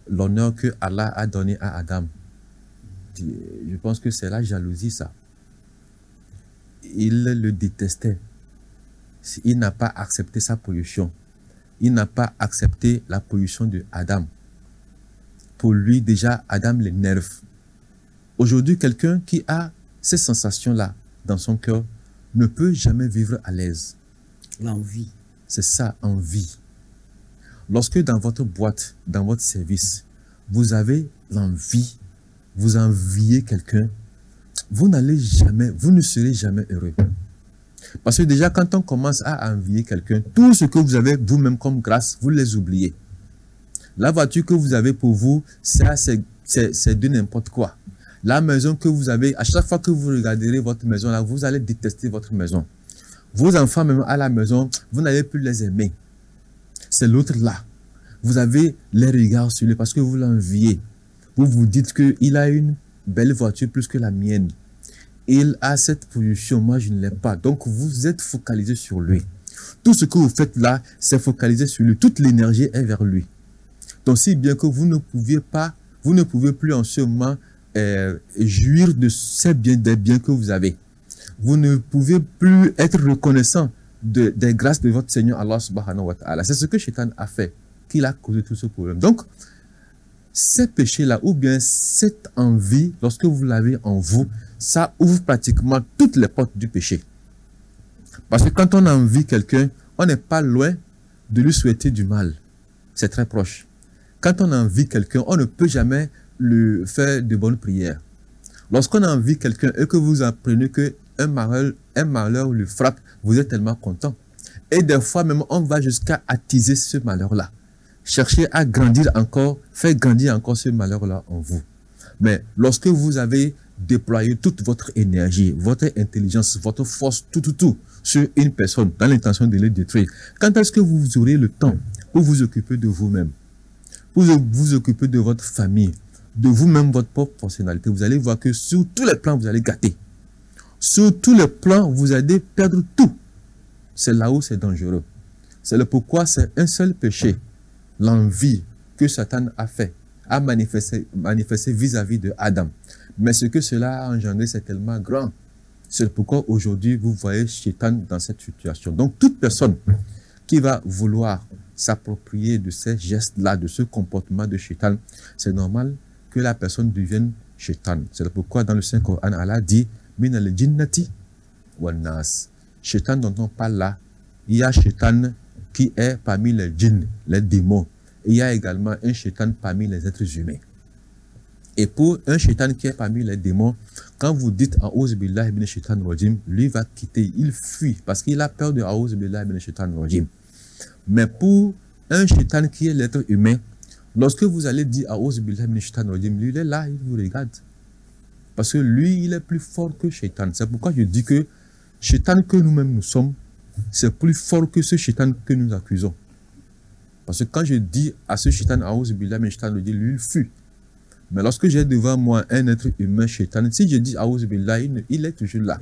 l'honneur que Allah a donné à Adam. Je pense que c'est la jalousie, ça. Il le détestait. Il n'a pas accepté sa position. Il n'a pas accepté la position de Adam. Pour lui, déjà, Adam l'énerve. Aujourd'hui, quelqu'un qui a ces sensations-là dans son cœur ne peut jamais vivre à l'aise. L'envie. C'est ça, envie. Lorsque dans votre boîte, dans votre service, vous avez l'envie, vous enviez quelqu'un, vous ne serez jamais heureux. Parce que déjà, quand on commence à envier quelqu'un, tout ce que vous avez vous-même comme grâce, vous les oubliez. La voiture que vous avez pour vous, ça, c'est de n'importe quoi. La maison que vous avez, à chaque fois que vous regarderez votre maison, là, vous allez détester votre maison. Vos enfants, même à la maison, vous n'allez plus les aimer. C'est l'autre là. Vous avez les regards sur lui parce que vous l'enviez. Vous vous dites qu'il a une belle voiture plus que la mienne. Il a cette position, moi je ne l'ai pas. Donc vous êtes focalisé sur lui. Tout ce que vous faites là, c'est focalisé sur lui. Toute l'énergie est vers lui. Donc si bien que vous ne pouvez plus en ce moment jouir de ces biens, des biens que vous avez. Vous ne pouvez plus être reconnaissant des grâces de votre Seigneur Allah subhanahu wa ta'ala. C'est ce que Shaitan a fait, qu'il a causé tout ce problème. Donc, ces péchés-là, ou bien cette envie, lorsque vous l'avez en vous, ça ouvre pratiquement toutes les portes du péché. Parce que quand on envie quelqu'un, on n'est pas loin de lui souhaiter du mal. C'est très proche. Quand on envie quelqu'un, on ne peut jamais lui faire de bonnes prières. Lorsqu'on envie quelqu'un et que vous apprenez qu'un malheur lui frappe, vous êtes tellement content. Et des fois même, on va jusqu'à attiser ce malheur-là. Chercher à grandir encore, faire grandir encore ce malheur-là en vous. Mais lorsque vous avez déployé toute votre énergie, votre intelligence, votre force, tout sur une personne dans l'intention de le détruire, quand est-ce que vous aurez le temps pour vous occuper de vous-même, pour vous occuper de votre famille, de vous-même, votre propre personnalité? Vous allez voir que sur tous les plans, vous allez gâter. Sur tous les plans, vous allez perdre tout. C'est là où c'est dangereux. C'est le pourquoi c'est un seul péché, l'envie que Satan a fait, a manifesté vis-à-vis de Adam. Mais ce que cela a engendré, c'est tellement grand. C'est pourquoi aujourd'hui, vous voyez Shaitan dans cette situation. Donc, toute personne qui va vouloir s'approprier de ces gestes-là, de ce comportement de Shaitan, c'est normal que la personne devienne Shaitan. C'est pourquoi dans le Saint-Coran, Allah dit « Min al-jinnati wa nas ». Shaitan dont on parle là, il y a Shaitan qui est parmi les djinns, les démons. Et il y a également un Shaitan parmi les êtres humains. Et pour un Shaitan qui est parmi les démons, quand vous dites « A'ouz billahi min shaitan rajim », lui va quitter, il fuit parce qu'il a peur de « A'ouz billahi min shaitan rajim ». Mais pour un Shaitan qui est l'être humain, lorsque vous allez dire « A'ouz billahi min shaitan rajim », lui il est là, il vous regarde. Parce que lui, il est plus fort que Shaitan. C'est pourquoi je dis que Shaitan que nous-mêmes nous sommes, c'est plus fort que ce Shaitan que nous accusons. Parce que quand je dis à ce Shaitan, A'ouz billahi min shaitan rajim, lui il fuit. Mais lorsque j'ai devant moi un être humain shaitan, si je dis Aouz Billah, il est toujours là.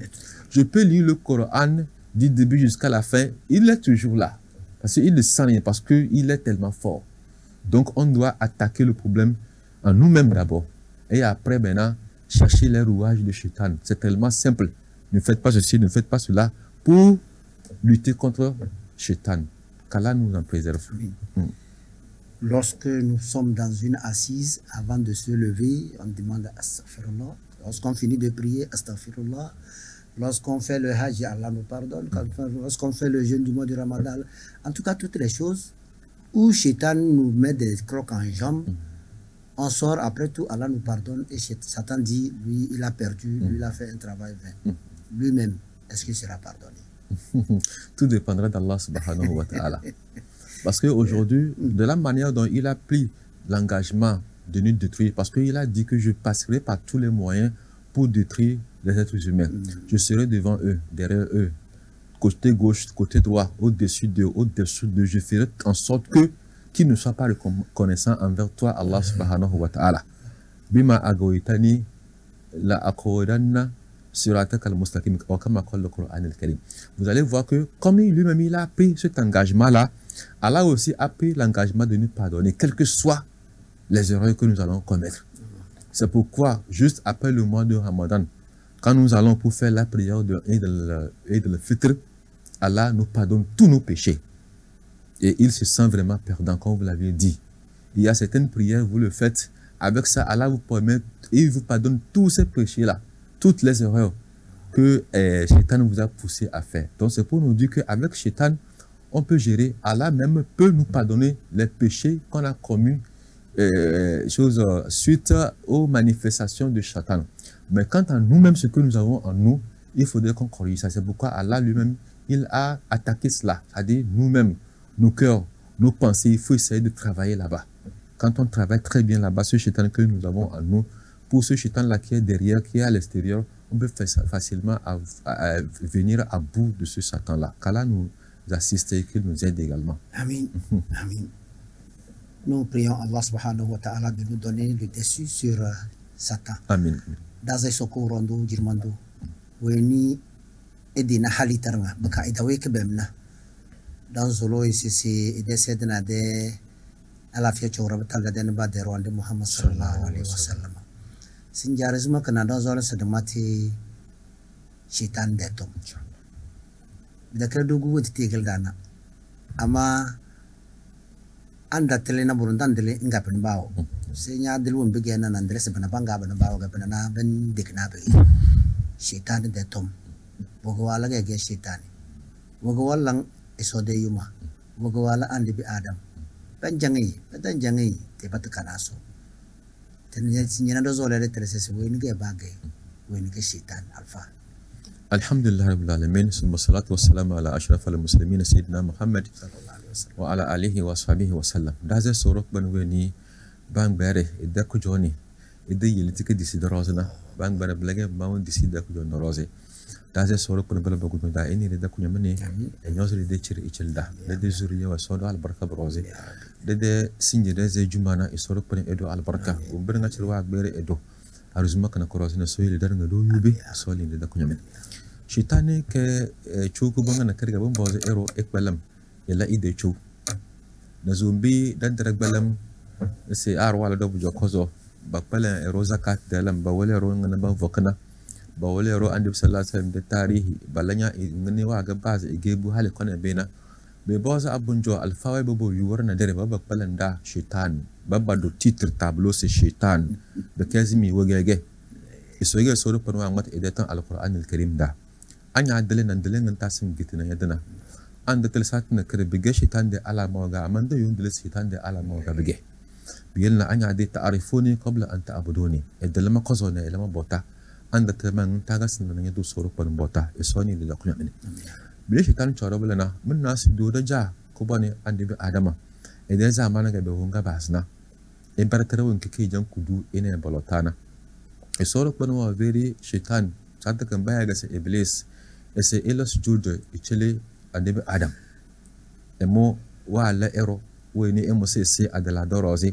Je peux lire le Coran du début jusqu'à la fin, il est toujours là. Parce qu'il ne sent rien, parce qu'il est tellement fort. Donc on doit attaquer le problème en nous-mêmes d'abord. Et après maintenant, chercher les rouages de shaitan. C'est tellement simple. Ne faites pas ceci, ne faites pas cela pour lutter contre shaitan. Qu'Allah nous en préserve. Lorsque nous sommes dans une assise, avant de se lever, on demande Astaghfirullah. Lorsqu'on finit de prier, Astaghfirullah. Lorsqu'on fait le Hajj, Allah nous pardonne. Lorsqu'on fait le jeûne du mois du Ramadan, en tout cas, toutes les choses où Shaitan nous met des crocs en jambes, on sort, après tout, Allah nous pardonne. Et Satan dit, lui, il a perdu, lui, il a fait un travail vain. Lui-même, est-ce qu'il sera pardonné? Tout dépendra d'Allah subhanahu wa ta'ala. Parce qu'aujourd'hui, de la manière dont il a pris l'engagement de nous détruire, parce qu'il a dit que je passerai par tous les moyens pour détruire les êtres humains. Je serai devant eux, derrière eux, côté gauche, côté droit, au-dessus d'eux, au-dessous d'eux. Je ferai en sorte que qu'ils ne soient pas reconnaissants envers toi, Allah subhanahu wa ta'ala. Bima agoitani la akodanna suratak al-mustaqim, comme le Coran al-Karim. Vous allez voir que comme lui-même il a pris cet engagement-là, Allah aussi a pris l'engagement de nous pardonner, quelles que soient les erreurs que nous allons commettre. C'est pourquoi, juste après le mois de Ramadan, quand nous allons pour faire la prière de Eid al-Fitr, Allah nous pardonne tous nos péchés. Et il se sent vraiment perdant, comme vous l'avez dit. Il y a certaines prières, vous le faites, avec ça, Allah vous permet, et il vous pardonne tous ces péchés-là, toutes les erreurs que Shaitan vous a poussé à faire. Donc c'est pour nous dire qu'avec Shaitan, on peut gérer. Allah même peut nous pardonner les péchés qu'on a commis suite aux manifestations de Shaitan. Mais quant à nous-mêmes, ce que nous avons en nous, il faudrait qu'on corrige ça. C'est pourquoi Allah lui-même, il a attaqué cela. C'est-à-dire nous-mêmes, nos cœurs, nos pensées, il faut essayer de travailler là-bas. Quand on travaille très bien là-bas, ce Shaitan que nous avons en nous, pour ce Shaitan-là qui est derrière, qui est à l'extérieur, on peut facilement venir à bout de ce Satan-là. Qu'Allah nous assiste et qu'il nous aide également. Amin. Amin. Nous prions Allah subhanahu wa ta'ala de nous donner le dessus sur Satan. Amin. Dans soko rondo jirmando weni edina halitarnga baka idawe kebemna dans zolo isisi ide sedna de alafia chawra batalla den ba de ronde Muhammad sallallahu alaihi wasallam sinjarisma kana dans zolo sedmati Shaitan betom da kredugu wati tegel dana ama anda telena burundan dele ngapen bawo senya delu mbegena na ndrese bana banga bana bawo ga bana na ben dikna be Shaitan de tom bogo wala ga Shaitan bogo wallang isode yuma bogo wala andi bi adam ben jangi te patkanaso tenya sinyana do zole de trese se weni ga bagay weni ga Shaitan alfa. Alhamdulillah rabbil alamin, summa salatu wassalamu ala ashrafil muslimin sayyidina Muhammad wa ala alihi wa sahbihi wa sallam. Daze sorok ban weni bang bare idda ko joni idda yelitike disi dorozna bang bare blage mawn disi da ko joni roze daze sorok ban bala bagu da eni idda ko nyamane e nyosri de ciri icilda de zuriya wa sodo al baraka roze de sinje de ze jumana e sorok ban edo al baraka o birnga cirwa bere edo aruzuma kana ko rozna so yele dar nga do yubi so linde da ko nyamane Shaitan ke chuku banga na karga bon boze ero ekbalam yalla ide chu na zumbi dan daragbalam se arwala do bujo kozo bakpala ero zakat dalam bawale ero ngana ba vokana bawale ero andi sallallahu alaihi wasallam de tarihi balanya ngani wa ga baz gebu hale kona bena be boza abunjo alfawa bobo yuwarna dere ba bakpala nda Shaitan baba do titre tableau c'est Shaitan de kazimi wogege isoge soro panwa ngat edatan alquran alkarim da anya adelen tasim gitina yadana anda telesatna kare bige Shaitan de ala mawga amanda yundele Shaitan de ala mawga bige biyelna anya de ta'rifuni qabla an ta'buduni edalama qazona elama bota anda taman tagasna nanya do soro pan bota isoni lila kunyamene bile Shaitan choro bulana min nas do da ja ko bane ande bi adama ede zamana ga be wonga basna e baratara wonke ke jan kudu ene balotana e soro pan wa veri Shaitan santa kan baya ga se iblis ese elas jude ichele ande adam emo wala ero weni emo se adala dorozi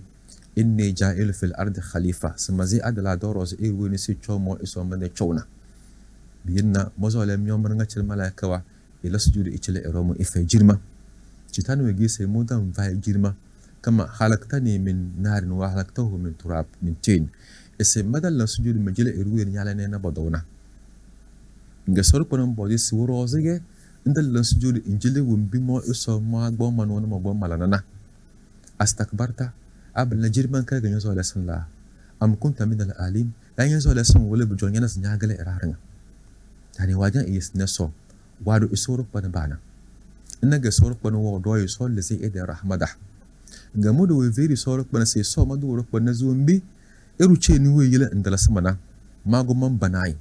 inni ja'il fil ardi khalifa samazi adala doros e woni si chomo iso mane chona biyinna mozo le myomar ngachil malaika wa ila sujudu ichile eromo ife jirma chitanu wegi se modan vai jirma kama halaktani min narin wa halaktahu min turab min tin ese madal la sujudu majile erwen yala ne na badona nga sor kono bodi si woro zege ndal la sujudu injile wumbi mo iso ma gbo manona mo gbo malanana astakbarta abal na jirman ka ganyo so la sunla am kunta min al alim dan yanzo la sun wala bu jonya nas nyagale iraranga tani wajan is neso wado isoro bana bana inaga soro bana wo do yi so le sai ida rahmada ga mu do veri soro bana sai so ma do ro bana zumbi iru ce ni we yila indala samana maguman banai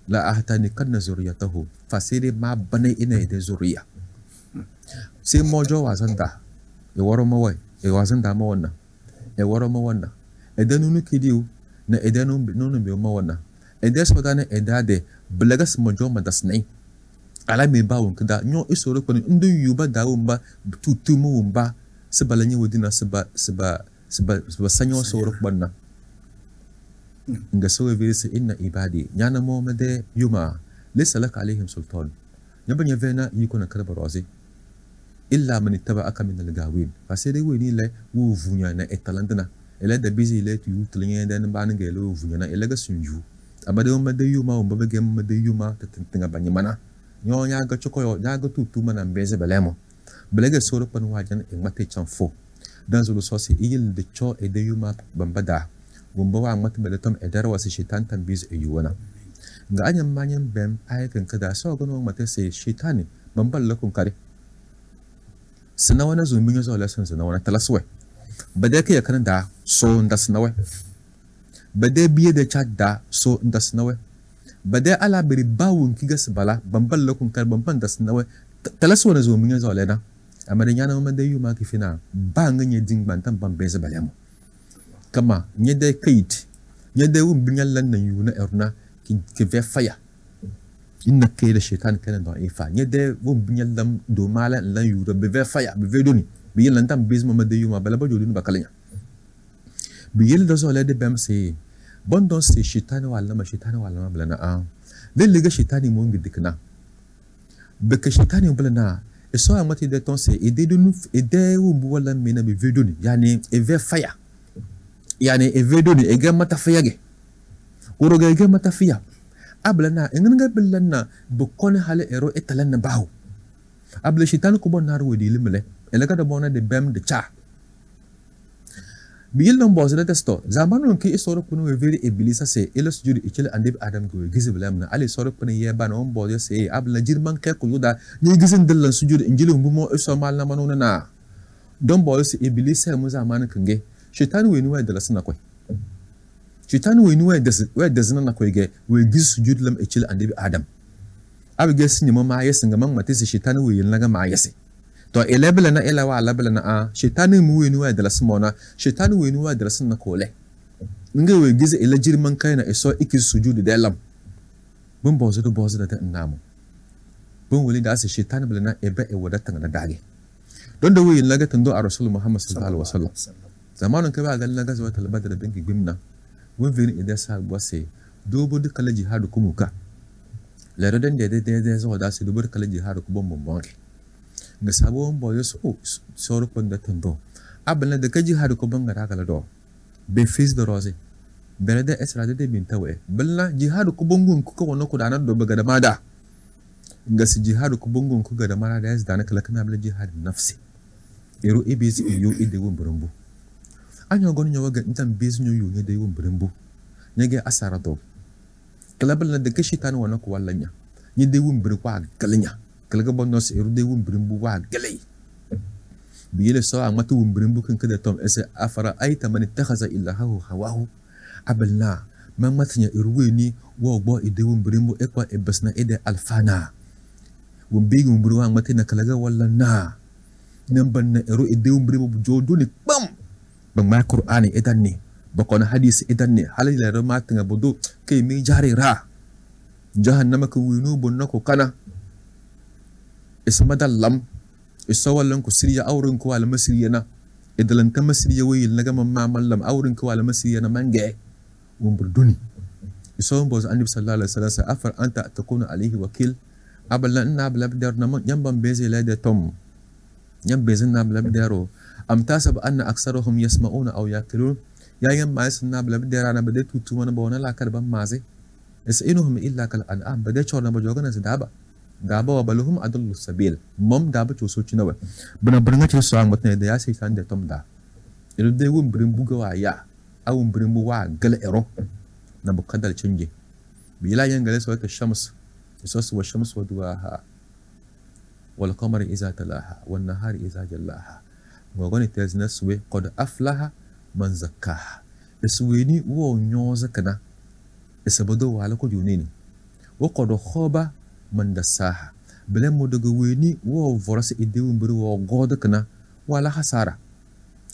la ahtani kanna zuriyatahu fasiri ma banai ina ida zuriya sai mojo wazanda e woro mawai e wazanda ma wannan e woro ma wannan idan nunu kidiu na idan nunu be ma wannan idan so dane idade blagas mojo madasnai ala me ba won kada nyo isoro ko ndu yuba dawo mba tutu mu mba sebalanyi wodina seba sanyo soro banna nga so virisi inna ibadi nyana mo mede yuma laysa lak alaihim sultan nyabanya vena yikona kada barozi illa man ittaba'aka min al-gawin fasede weni le wo vunya na etalandana ele da busy le tu yutlenya den ba nga le wo vunya na ele ga sunju amade mo mede yuma o mba ge mede yuma tatinga banyamana nyo nya ga chokoyo nya ga tutu mana mbeze belemo belega soro pan wajan e mate chanfo dans le sosi il de cho e de yuma bambada gumba wa mate beletom e darwa se shitan tan biz e yuwana ga anyam manyan bem ayakan kada so gono mate se shitani bambal lakun kare sinawana zumbin yazo lesson sinawana talaswe bade ke yakan da so nda sinawe bade biye de chadda so nda sinawe bade ala biri bawun kiga sibala bambal lokun kar bamban da sinawe talaswa na zo mun yazo lena amma da yana mun da yuma kifina ba nganye ding bantan bambe zabale mu kama nyede kait nyede wum binyal lan na yuna erna ki ve faya inna ke da shaitan kana da ifa nyede wum binyal lam do mala lan yura be ve faya be ve doni bi lan tam bizma ma da yuma bala ba jodun bakalanya bi yel da zo le de bam se bondon se shitani wala blana a lele ga shitani mo ngi dikna be ka shitani blana e so amati de ton se ede de nu ede wo bu wala mena be vedoni yani e ve fire yani e vedoni e ga mata fayage uro ga mata fiya ablana ngin ga billanna bu kon hale ero etalanna bawo abla shitani ko bon naru wedi limle ele ga da bona de bem de cha biyil non boss da testo zamanon ki isoro kuno we veri iblisa se elos juri ikele andib adam go giziblam na ali soro kuno ye ban on boss se abla jirman ke ko yuda ni gizin dillan sujud injilum bu mo iso mal na manona na don boss iblisa mu zamanin kange shaitan we ni wa dala sna koy shaitan we ni wa dazna na koy ge we giz sujud lam ikele andib adam abge sinima ma yesin ga man matisi shaitan we yin laga ma yesi to elebele na elawa alabele na a shetani mu weni wa dala simona shetani weni wa dala sin na kole nga we gize ele jirman kai na eso iki sujudu da lam bun bozo da namu bun wali da ase shetani bele na ebe e wadata na dage don da we laga tando a rasul muhammad sallallahu alaihi wasallam zamanin ka ba ga laga zuwa talbada da bingi gimna won vini ida sa bose dobo de kala jihadu kumuka la rodan de zo da se dobo de kala jihadu kubon bonke ga sabon boyo so rukun da tando abin da kaji har ko bangara kala do be fis da rose bere da esra da binta we balla jihad ko bungun ku ko wono ku da nan do ga da mada ga si jihad ko bungun ku ga da mara da da kala kana bla jihad nafsi ero ibis yu ide won burumbu anyo gon nyawa ga intan bis nyu yu ne de won burumbu nyege asara do kala balla da kashi tan wono ku wallanya ni de won bur kwa kalanya kalaga bonnos eru de wumbrimbu wa galay biyele so amatu wumbrimbu kan kada tom ese afara aita man takhaza illahu hawahu abalna man matnya irweni wo gbo ide wumbrimbu ekwa e basna ide alfana wumbi wumbru wa matina kalaga walla na namban na eru ide wumbrimbu jodo ni bam bang ma qur'ani idan ni bakon hadisi idan ni halila ramatnga bodo kay mi jari ra jahannama ko winu bonnako kana isma dallam isawalan ku siriya auren ku almasiriyana idalan ta masiriya wayil naga mamma mallam awrin ko wala masiriya na mange wumburduni iso boz annabi sallallahu alaihi wasallam afar anta takuna alaihi wakil aballa inna blabdar na yamban beze la da tom yam bezin na blabdaro am tasab anna aksaruhum yasma'una aw yaqilun yayan ma yasna blabdara na bade tutu wana bona la karban maze yas'inuhum illa kal an'am bade chorna ba jogana sidaba gaba wa balhum adallu sabil mom da ba so cinawa bana burna ce so amutne da ya sai san da tom da ilu dai wun burin buga wa ya awun burin bu wa gal ero na bukadal cinge bila yan gale so ka shams so wa shams wa duha wal qamar iza talaha wan nahari iza jallaha ngogoni tezna suwe qad aflaha man zakkaha isweni wo nyoza kana isabado wala ko junini wa qad khaba man dassaha bele mo daga weni wo vorase idewu mbiri wo goda kana wala hasara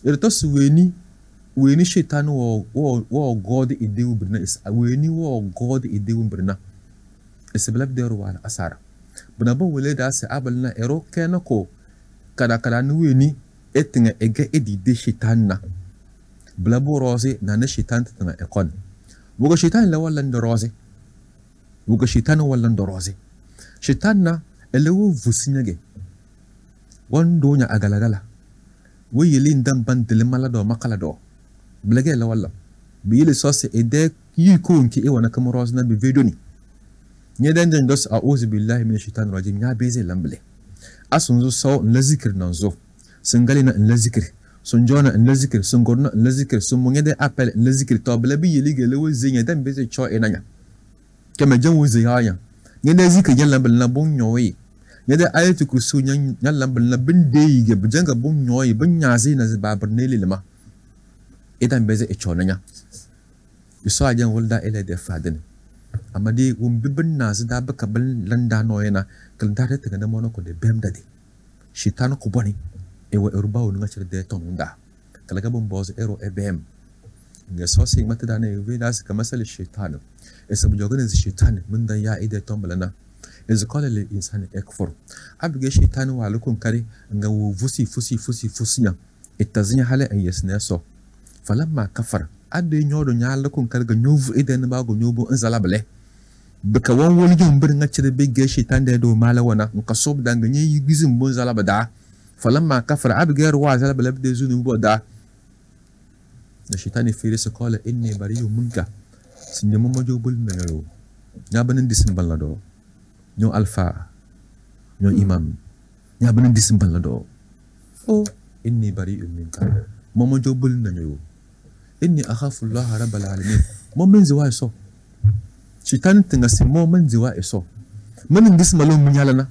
irto su weni shaitan wo goda idewu birna is weni wo goda idewu birna is belab der wala asara bana ba wele da se abalna ero kenako kada ni weni etinga ege edide shaitan na blabo rose na na shaitan tanga ekon woga shaitan la wala ndoroze woga shaitan wala ndoroze shaitan na elewo vusinyage wando nya agalagala weyeli ndam bandele malado makalado blege la wala biyele sose ede yiko nki e wana kamoros na be vedoni nyeden den dos a'udhu billahi minash shaitanir rajim nya beze lamble asunzo so la zikir nanzo singali na la zikir sun jona la zikir sun gorna la zikir sun mungede appel la zikir to bla biyeli gele wo zinya dan beze cho enanya kema jan wo ziyaya nyede zikir yan lambal na bon nyoyi nyede ayatu kursu yan lambal na bin deyi ge bujanga bon nyoyi bin nyazi na babar ne lilma idan beze e chonanya biso ajan wolda ele de fadin amadi wum bibin nazi da baka bin landa noyena kalda ta tanga mono ko de bemda de shitan ko boni e wa urba won ngachir de tonunda kalaga bon boz ero ebem nge sosi mata da ne we das ka masal shitan esabu jogane shitan mun dan ya ide tombalana is qala lil insani yakfur abge shitan wa lakum kare nga wo fusinya itazinya hala ay yasna so falamma kafara ade nyodo nyaala kun karga nyovu idan ba go nyobu in zalabale baka wan woni jom bir ngacire be ge shitan de do mala wana nka sob danga nyi gizim bon zalabada falamma kafara abge ruwa zalabale de zunu boda da shitani fere se qala inni bariyu munka sinje momo jobul nayo nya banen disimbal la do nyo alfa nyo imam nya banen disimbal la do o inni bariyu minka momo jobul nayo inni akhafu Allah rabbal alamin momen ziwa so shitan tinga se momen ziwa so manin dismalo mun yalana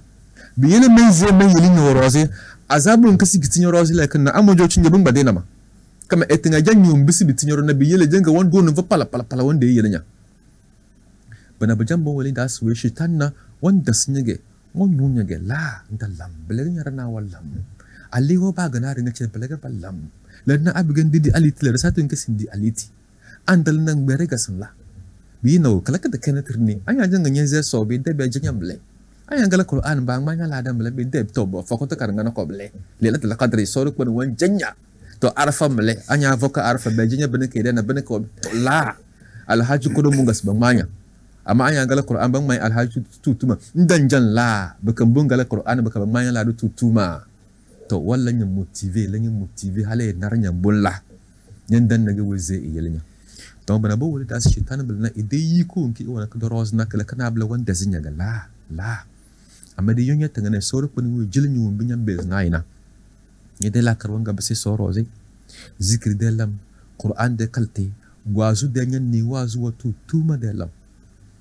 biyene men ze men yelin yoroze azabun kasi gitin yoroze la kan amojo cin jabun badena ma kama etinga janyu mbisi bitin yoro na biyele jenga won gonu fa pala wanda yelenya bana bajambo wali das we shitan na wanda sinyage mon nunyage la ndalam belen yarana wallam aliwo ba gana ringa ce balaga ballam lanna abigan didi aliti la rasatun kasin di aliti andal nang bere gasanla bi no kala kada kenatirni anya janga nyeze so be de be janyam le anya gala qur'an ba ma ngala adam le be de to bo fa ko to karanga na ko ble le la qadri so ko won janya to arfa mle anya voka arfa be janya bene ke de na bene ko la alhaji ko do mungas ba manya amma anya gala qur'an ba mai alhaji tutuma ndan jan la ba kan bungala qur'an ba kan manya la du tutuma to wallan yin motive halaye narnya bulla nyandan naga weze iyelnya to bana bo wala das shitan bulna ideyi ko nki wana ka doros na kala kana bla wanda zinya ga la amma de yonya tangane soro ko ni jilnyu binyam bez naina yede la karwan ga base soro zai zikri de lam qur'an de kalte wazu de nyan ni wazu watu tuma de lam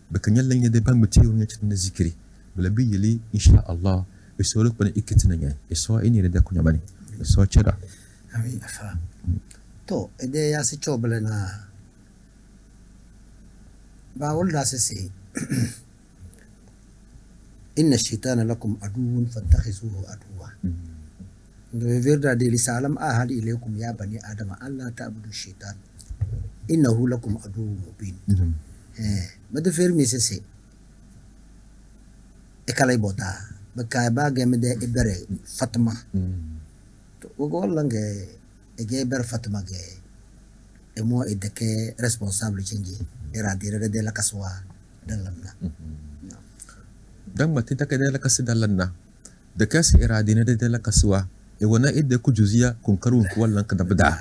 bakan yallan yede ban mutiyo nya cikin zikri bala bi yeli insha Allah isoro ko ni ikitina nya iso ini da kunya bani iso chira ami afa to ede ya se chobele na ba wala se inna shaytana lakum aduwwun fattakhizuhu aduwwa ndo verda de lisalam ahad ilaykum ya bani adama alla ta'budu shaytan innahu lakum aduwwun mubin bada fermi se e kala bota baka ba game de ibere fatma to go lange ege ber fatma ge e mo e de ke responsable chenji era dire de la kaswa dalanna dan mati ta kada la kasi dalanna da kasi iradina da la kaswa e wana idda ku juziya kun karun ku wallan ka dabda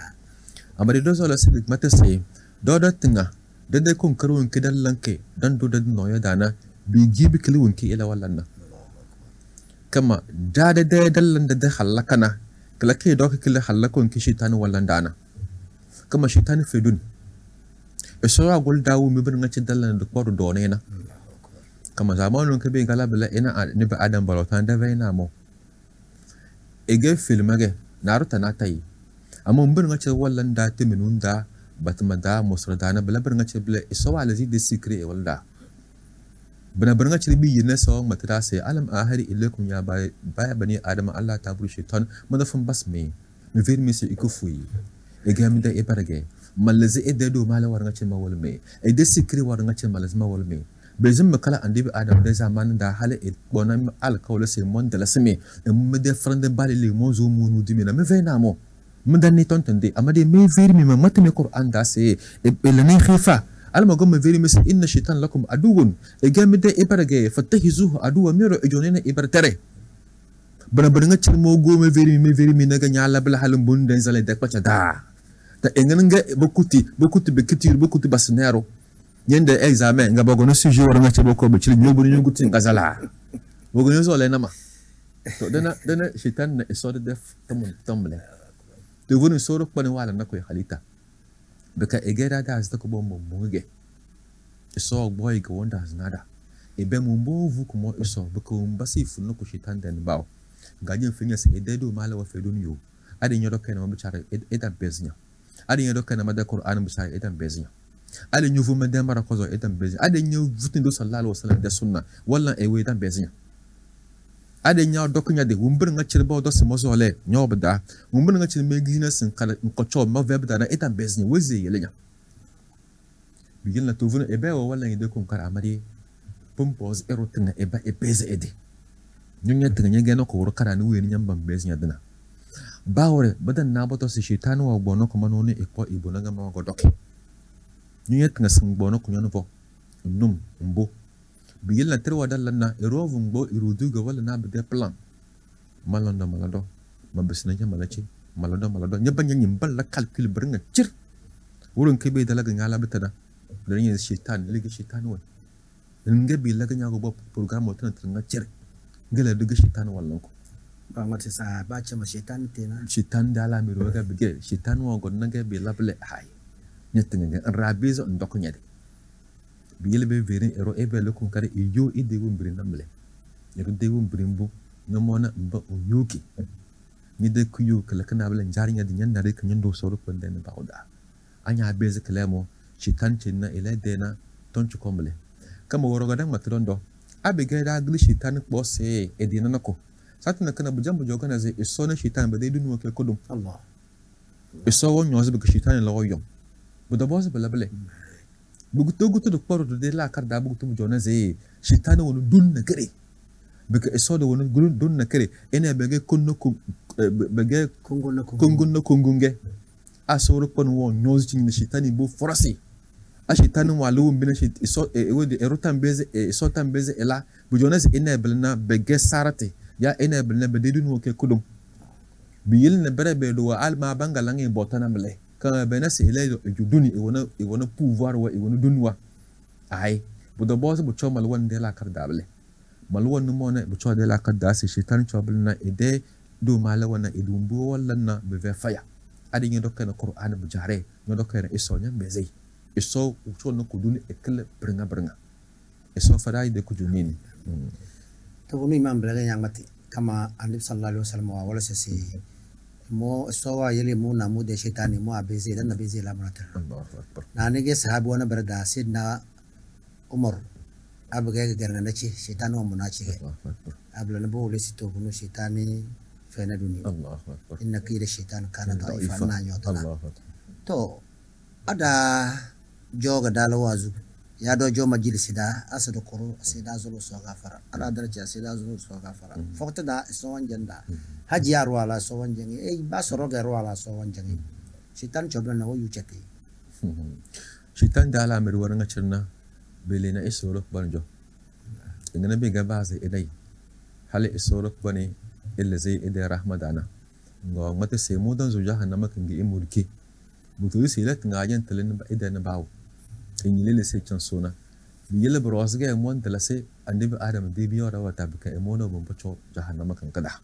amari do zola sidik mata sai do da tinga da dai kun karun ki dallan ke dan do da noya dana bi gibi kilwun ki ila wallan na kama da dallan da halakana kala ke do ka kila halakon ki shitani wallan dana kama shitani fedun e so agol dawo mi bin ngati dallan da kwaro do ne na kama zamanin ka bai galabila ina ni ba adam balautan da bai na mo ege filmage na ruta na tayi amma mun bin ngace wallan da timinun da batma da musrada na bala bin ngace bla iso wala zi de sikre e walda bana bin ngace bi yina so matara sai alam ahari ilaikum ya bani adam Allah ta buru shaitan madafin basme mi vir mi sai ikufuyi ege mi da ibarage malazi e da do mala war ngace mawal me e de sikre war ngace malaz mawal me bezin makala andi bi adam da zamanin da hali bona alkawla sai mon da lasme mu de frande bali le mo zo mu nu dimina me vena mo mun dan ni tontande amma de me veri mi mamata me qur'an da sai e belani khifa alma gom me veri mis inna shaitan lakum aduun e gamide e barage fatahizuhu aduwa miro ejonena e bartare bana bana ngacil mo go me veri mi naga nyala bala halum bun den zale da kwacha da enga bokuti bokuti basnero yanda examen nga bogo no sujet wala nga ci boko be ci ñu bu ñu gutin gazala bogo ñu sole na ma to dana shaitan na iso da def tamle to woni soro ko ne wala na ko khalita beka egera da azta ko bombo muge iso boy go wanda nada e be mu mbovu ko mo iso beka mbasi fu no ko shaitan den bawo gaje finya se e dedo mala wa fe duniyo ade nyodo kana mo bichara edan beznya ade nyodo kana ma da qur'an bichara edan beznya ale nyuvu mende mara kozo etan bezi ade nyu vutin do sallallahu alaihi wasallam de sunna wala e we dan bezi ade nya dokunya de wumbur nga chirba do se mozole nyobda wumbur nga chir megina sin kala ko cho ma vebda na etan bezi wezi yelenya bigin la tuvuna e be wala ngi de kun kar amari pompos erotinga e ba e bezi ede nyunya tinga ngeno ko wor kara ni we ni nyamba bezi nyadina bawre badan na boto se shitanu wa bono ko manone e ko ibona nga ma go doki ñu yet nga sang bono ko ñono fo num mbo bi yella terwa dalana erovu mbo irudu ga wala na be plan malando ma besna nya malachi malando nyaba nya nyimbal la calcul ber nga cir wurun ke be dalaga ngala betada dañu shaitan ligi shaitan won nga bi la ga nya go bop programme tan nga cir ngela dug shaitan wallan ko ba ngati sa ba chama shaitan tena shaitan dala mi roga bige shaitan wo go nga bi lable hay ñettinga rabizo ndoko ñade bi yelbe veri ero ebe le kun kare iyo ide wumbri namle ero de wumbri mbu ngamona mba uyuki ni de kuyu kala kana bala njari ñade ñanda rek ñando soro ko den bawda anya beze klemo shitan cinna ila dena tonchu komble kama woro gadan matrondo abe ga da gli shitan bose edina nako satna kana bujambu jogana ze isona shitan ba de dunu ke kodum Allah iso won nyoze be shitan la woyom buda boss bala bale bugutu do poro de la karda bugutu jona ze shitana wonu dunna kare beka esodo wonu dunna kare ene bege konno ko bege kongunno kongunge asoro pon won nyozi ni shitani bo forasi a shitani walu mbina shit iso e wodi erotan beze e so tan beze ela bu jona ze ene belna bege sarate ya ene belna be dedun wo ke kudum bi yelna berebe do alma bangalange botana mle quand ben c'est là du duni et on pouvoir wa et on dunwa ay bu do boss bu chomal won de la kardable mal won mo ne bu cho de la karda c'est shaitan chobal na ede do mala wona e dum bo wala na be ve faya adi ngi dokana qur'an bu jare ngi dokana iso nyam be zey iso cho no ko duni e kle bringa iso faday de ko junini to mi mam bla yang mati kama annabi sallallahu alaihi wasallam wala se mo sowa yele mo na mo de shaitani mo abeze dan abeze la marata Allahu akbar na ne ge sahabu wana barda sidna umar abga ga garna nace shaitan wa munaci abla na bo le sito kuno shaitani fa na duni Allahu akbar inna kida shaitan kana da'ifa na yota Allahu akbar to ada joga dala wazu ya do jo majil sida asadu koro sida zulu so gafara ala daraja sida zulu so gafara fokta da so wanjanda haji ya wala so wanjangi ba so roga wala so wanjangi shitan chobla na wayu chati shitan da ala mer waranga cirna belena isoro banjo ingana be gabaze idai hali isoro bane illa zai idai rahmadana ngo mata sai mu dan zo jahannama kan gi imurki mutu silat ngajen telen ba idan bawo in yile sai can sona bi yile bro asga mon tala sai annabi adam de biyo da wata bika emono bon bacho jahannama kan kada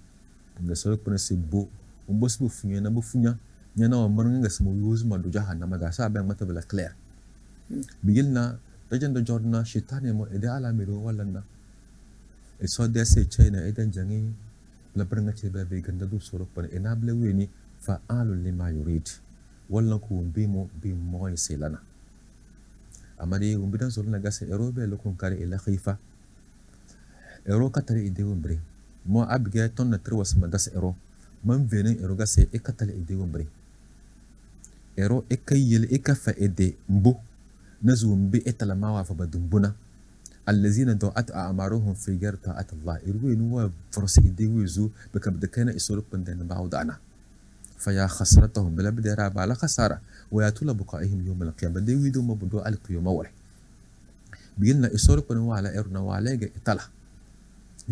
nga so ko sai bo on bos bu funya na bu funya nyana wa mar nga smo yuz ma do jahannama ga sa ben mata bla clair bi yilna dajan da jorna shaytan mo ida ala miro wallanna e so de sai china idan jangi la branga ce be ganda du soro ko enable weni fa alul lima yurid wallan ko be mo sai lana amari umbidan solo na gase ero be lokon kare ila khifa ero katare ide wumbre mo abge ton na triwas ma gase ero man vene ero gase e katale ide wumbre ero e kayel e kafa ide mbu nazum bi etala mawa fa badumbuna allazina da'at a'maruhum fi garta Allah irwinu wa forsi ide wizu bekab de kana isolo panden ba'udana فيا خسرتهم بلا بدرا بالا خسارة وياتوا لبقائهم يوم القيامة دي ويدو مبدو القيامة وله بيلنا إسورك ونوا على إرنا وعلى إتلا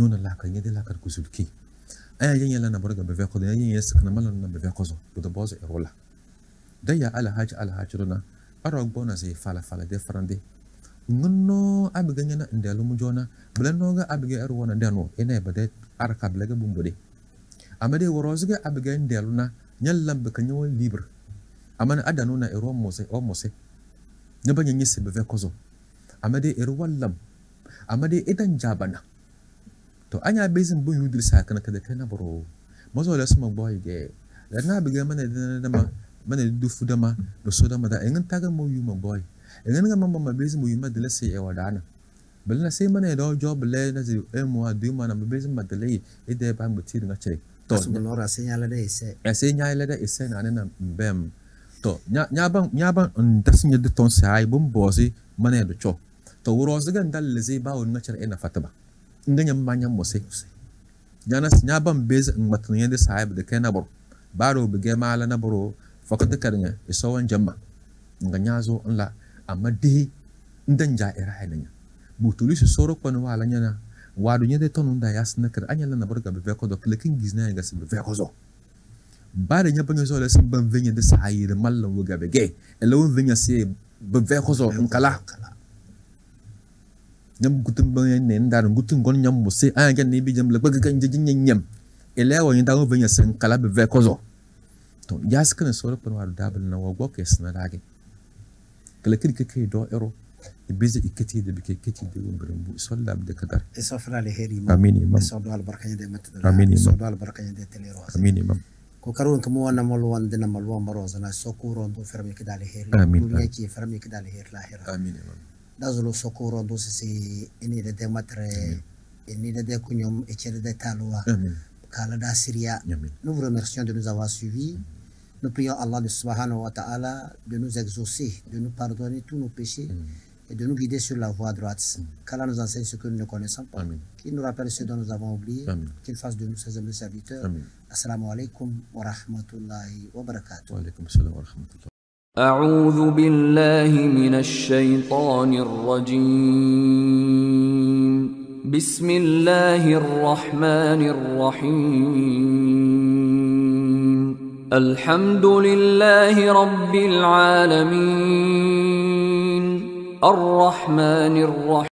نون الله كان يدي لك الكسولكي أنا جاني لنا برجع بفيقو ده جاني يسكن مالنا بفيقوزو بده باز إرولا ده يا على حاج رنا أروق بونا زي فالا ده فرندي نو أبغينا ندلو مجونا بلا نوغا أبغي أرونا دانو إنه بدأ أركب لك بومبدي أمدي ورازق أبغي ندلونا nyallam be kanyo libre amana adano na ero mose ne banya nyise be vekozo amade ero wallam amade idan jabana to anya bezin bu yudir sa kana kada kana bro mazo la suma boy ge na be ga mana mana du fudama do sodama da engin taga mo yuma boy engin ga mamma bezin mo yuma dele se e wadana belna se mana do job le na zi e mo adu mana bezin madele ide ba mutir nga che to nora senyala da ese na na bem to nya ban ndasinya de ton sai bum bosi mane do cho to wuro zigan dal lezi ba won nacer ina fataba nganya manya mose nya ban bez matun yende sai de kana bor baro bige mala na boro fakata karnya iso wan jamma nganya zo Allah amma de ndan ja ira hananya butuli su soro kono wala nyana wadu nyede tonu da yasna kar anyala na barga be ko do klekin gizna nga se be ko zo bare nya banyo zo la sim ban venya de sayir mallo wuga be ge elo venya se be ko zo kala nyam gutum ban ne ndar gutum gon nyam mo se anya ne bi jam la bëgg kan jëj nyam ele wo nda ngo venya se kala be ko zo to yas kana soro pon wadu dabal na wo kes na dage klekin ke do ero بيزي كتير بكي كتير برمبو صلى بدك كدر اسفر على هيري امين امام صلوا على البركه دي مت امين صلوا على البركه دي تليروز امين امام ko karun kamo wana malwan dina malwan baroza na sokuro ndo fermi kidali heri dunya ki fermi kidali heri lahira amin imam dazulu sokuro ndo si ini de matre ini de kunyom e chere de talwa amin kala da Syria nous vous remercions de nous avoir suivis. Nous prions Allah subhanahu wa ta'ala de nous exaucer, de nous pardonner tous nos péchés et de nous guider sur la voie droite. Qu'Allah nous enseigne ce que nous ne connaissons pas, qu'il nous rappelle ce dont nous avons oublié, qu'il fasse de nous ses humbles serviteurs. Assalamu alaikum wa rahmatullahi wa barakatuh. Wa alaikum assalam wa rahmatullah. أعوذ بالله من الشيطان الرجيم بسم الله الرحمن الرحيم الحمد لله رب العالمين الرحمن الرحيم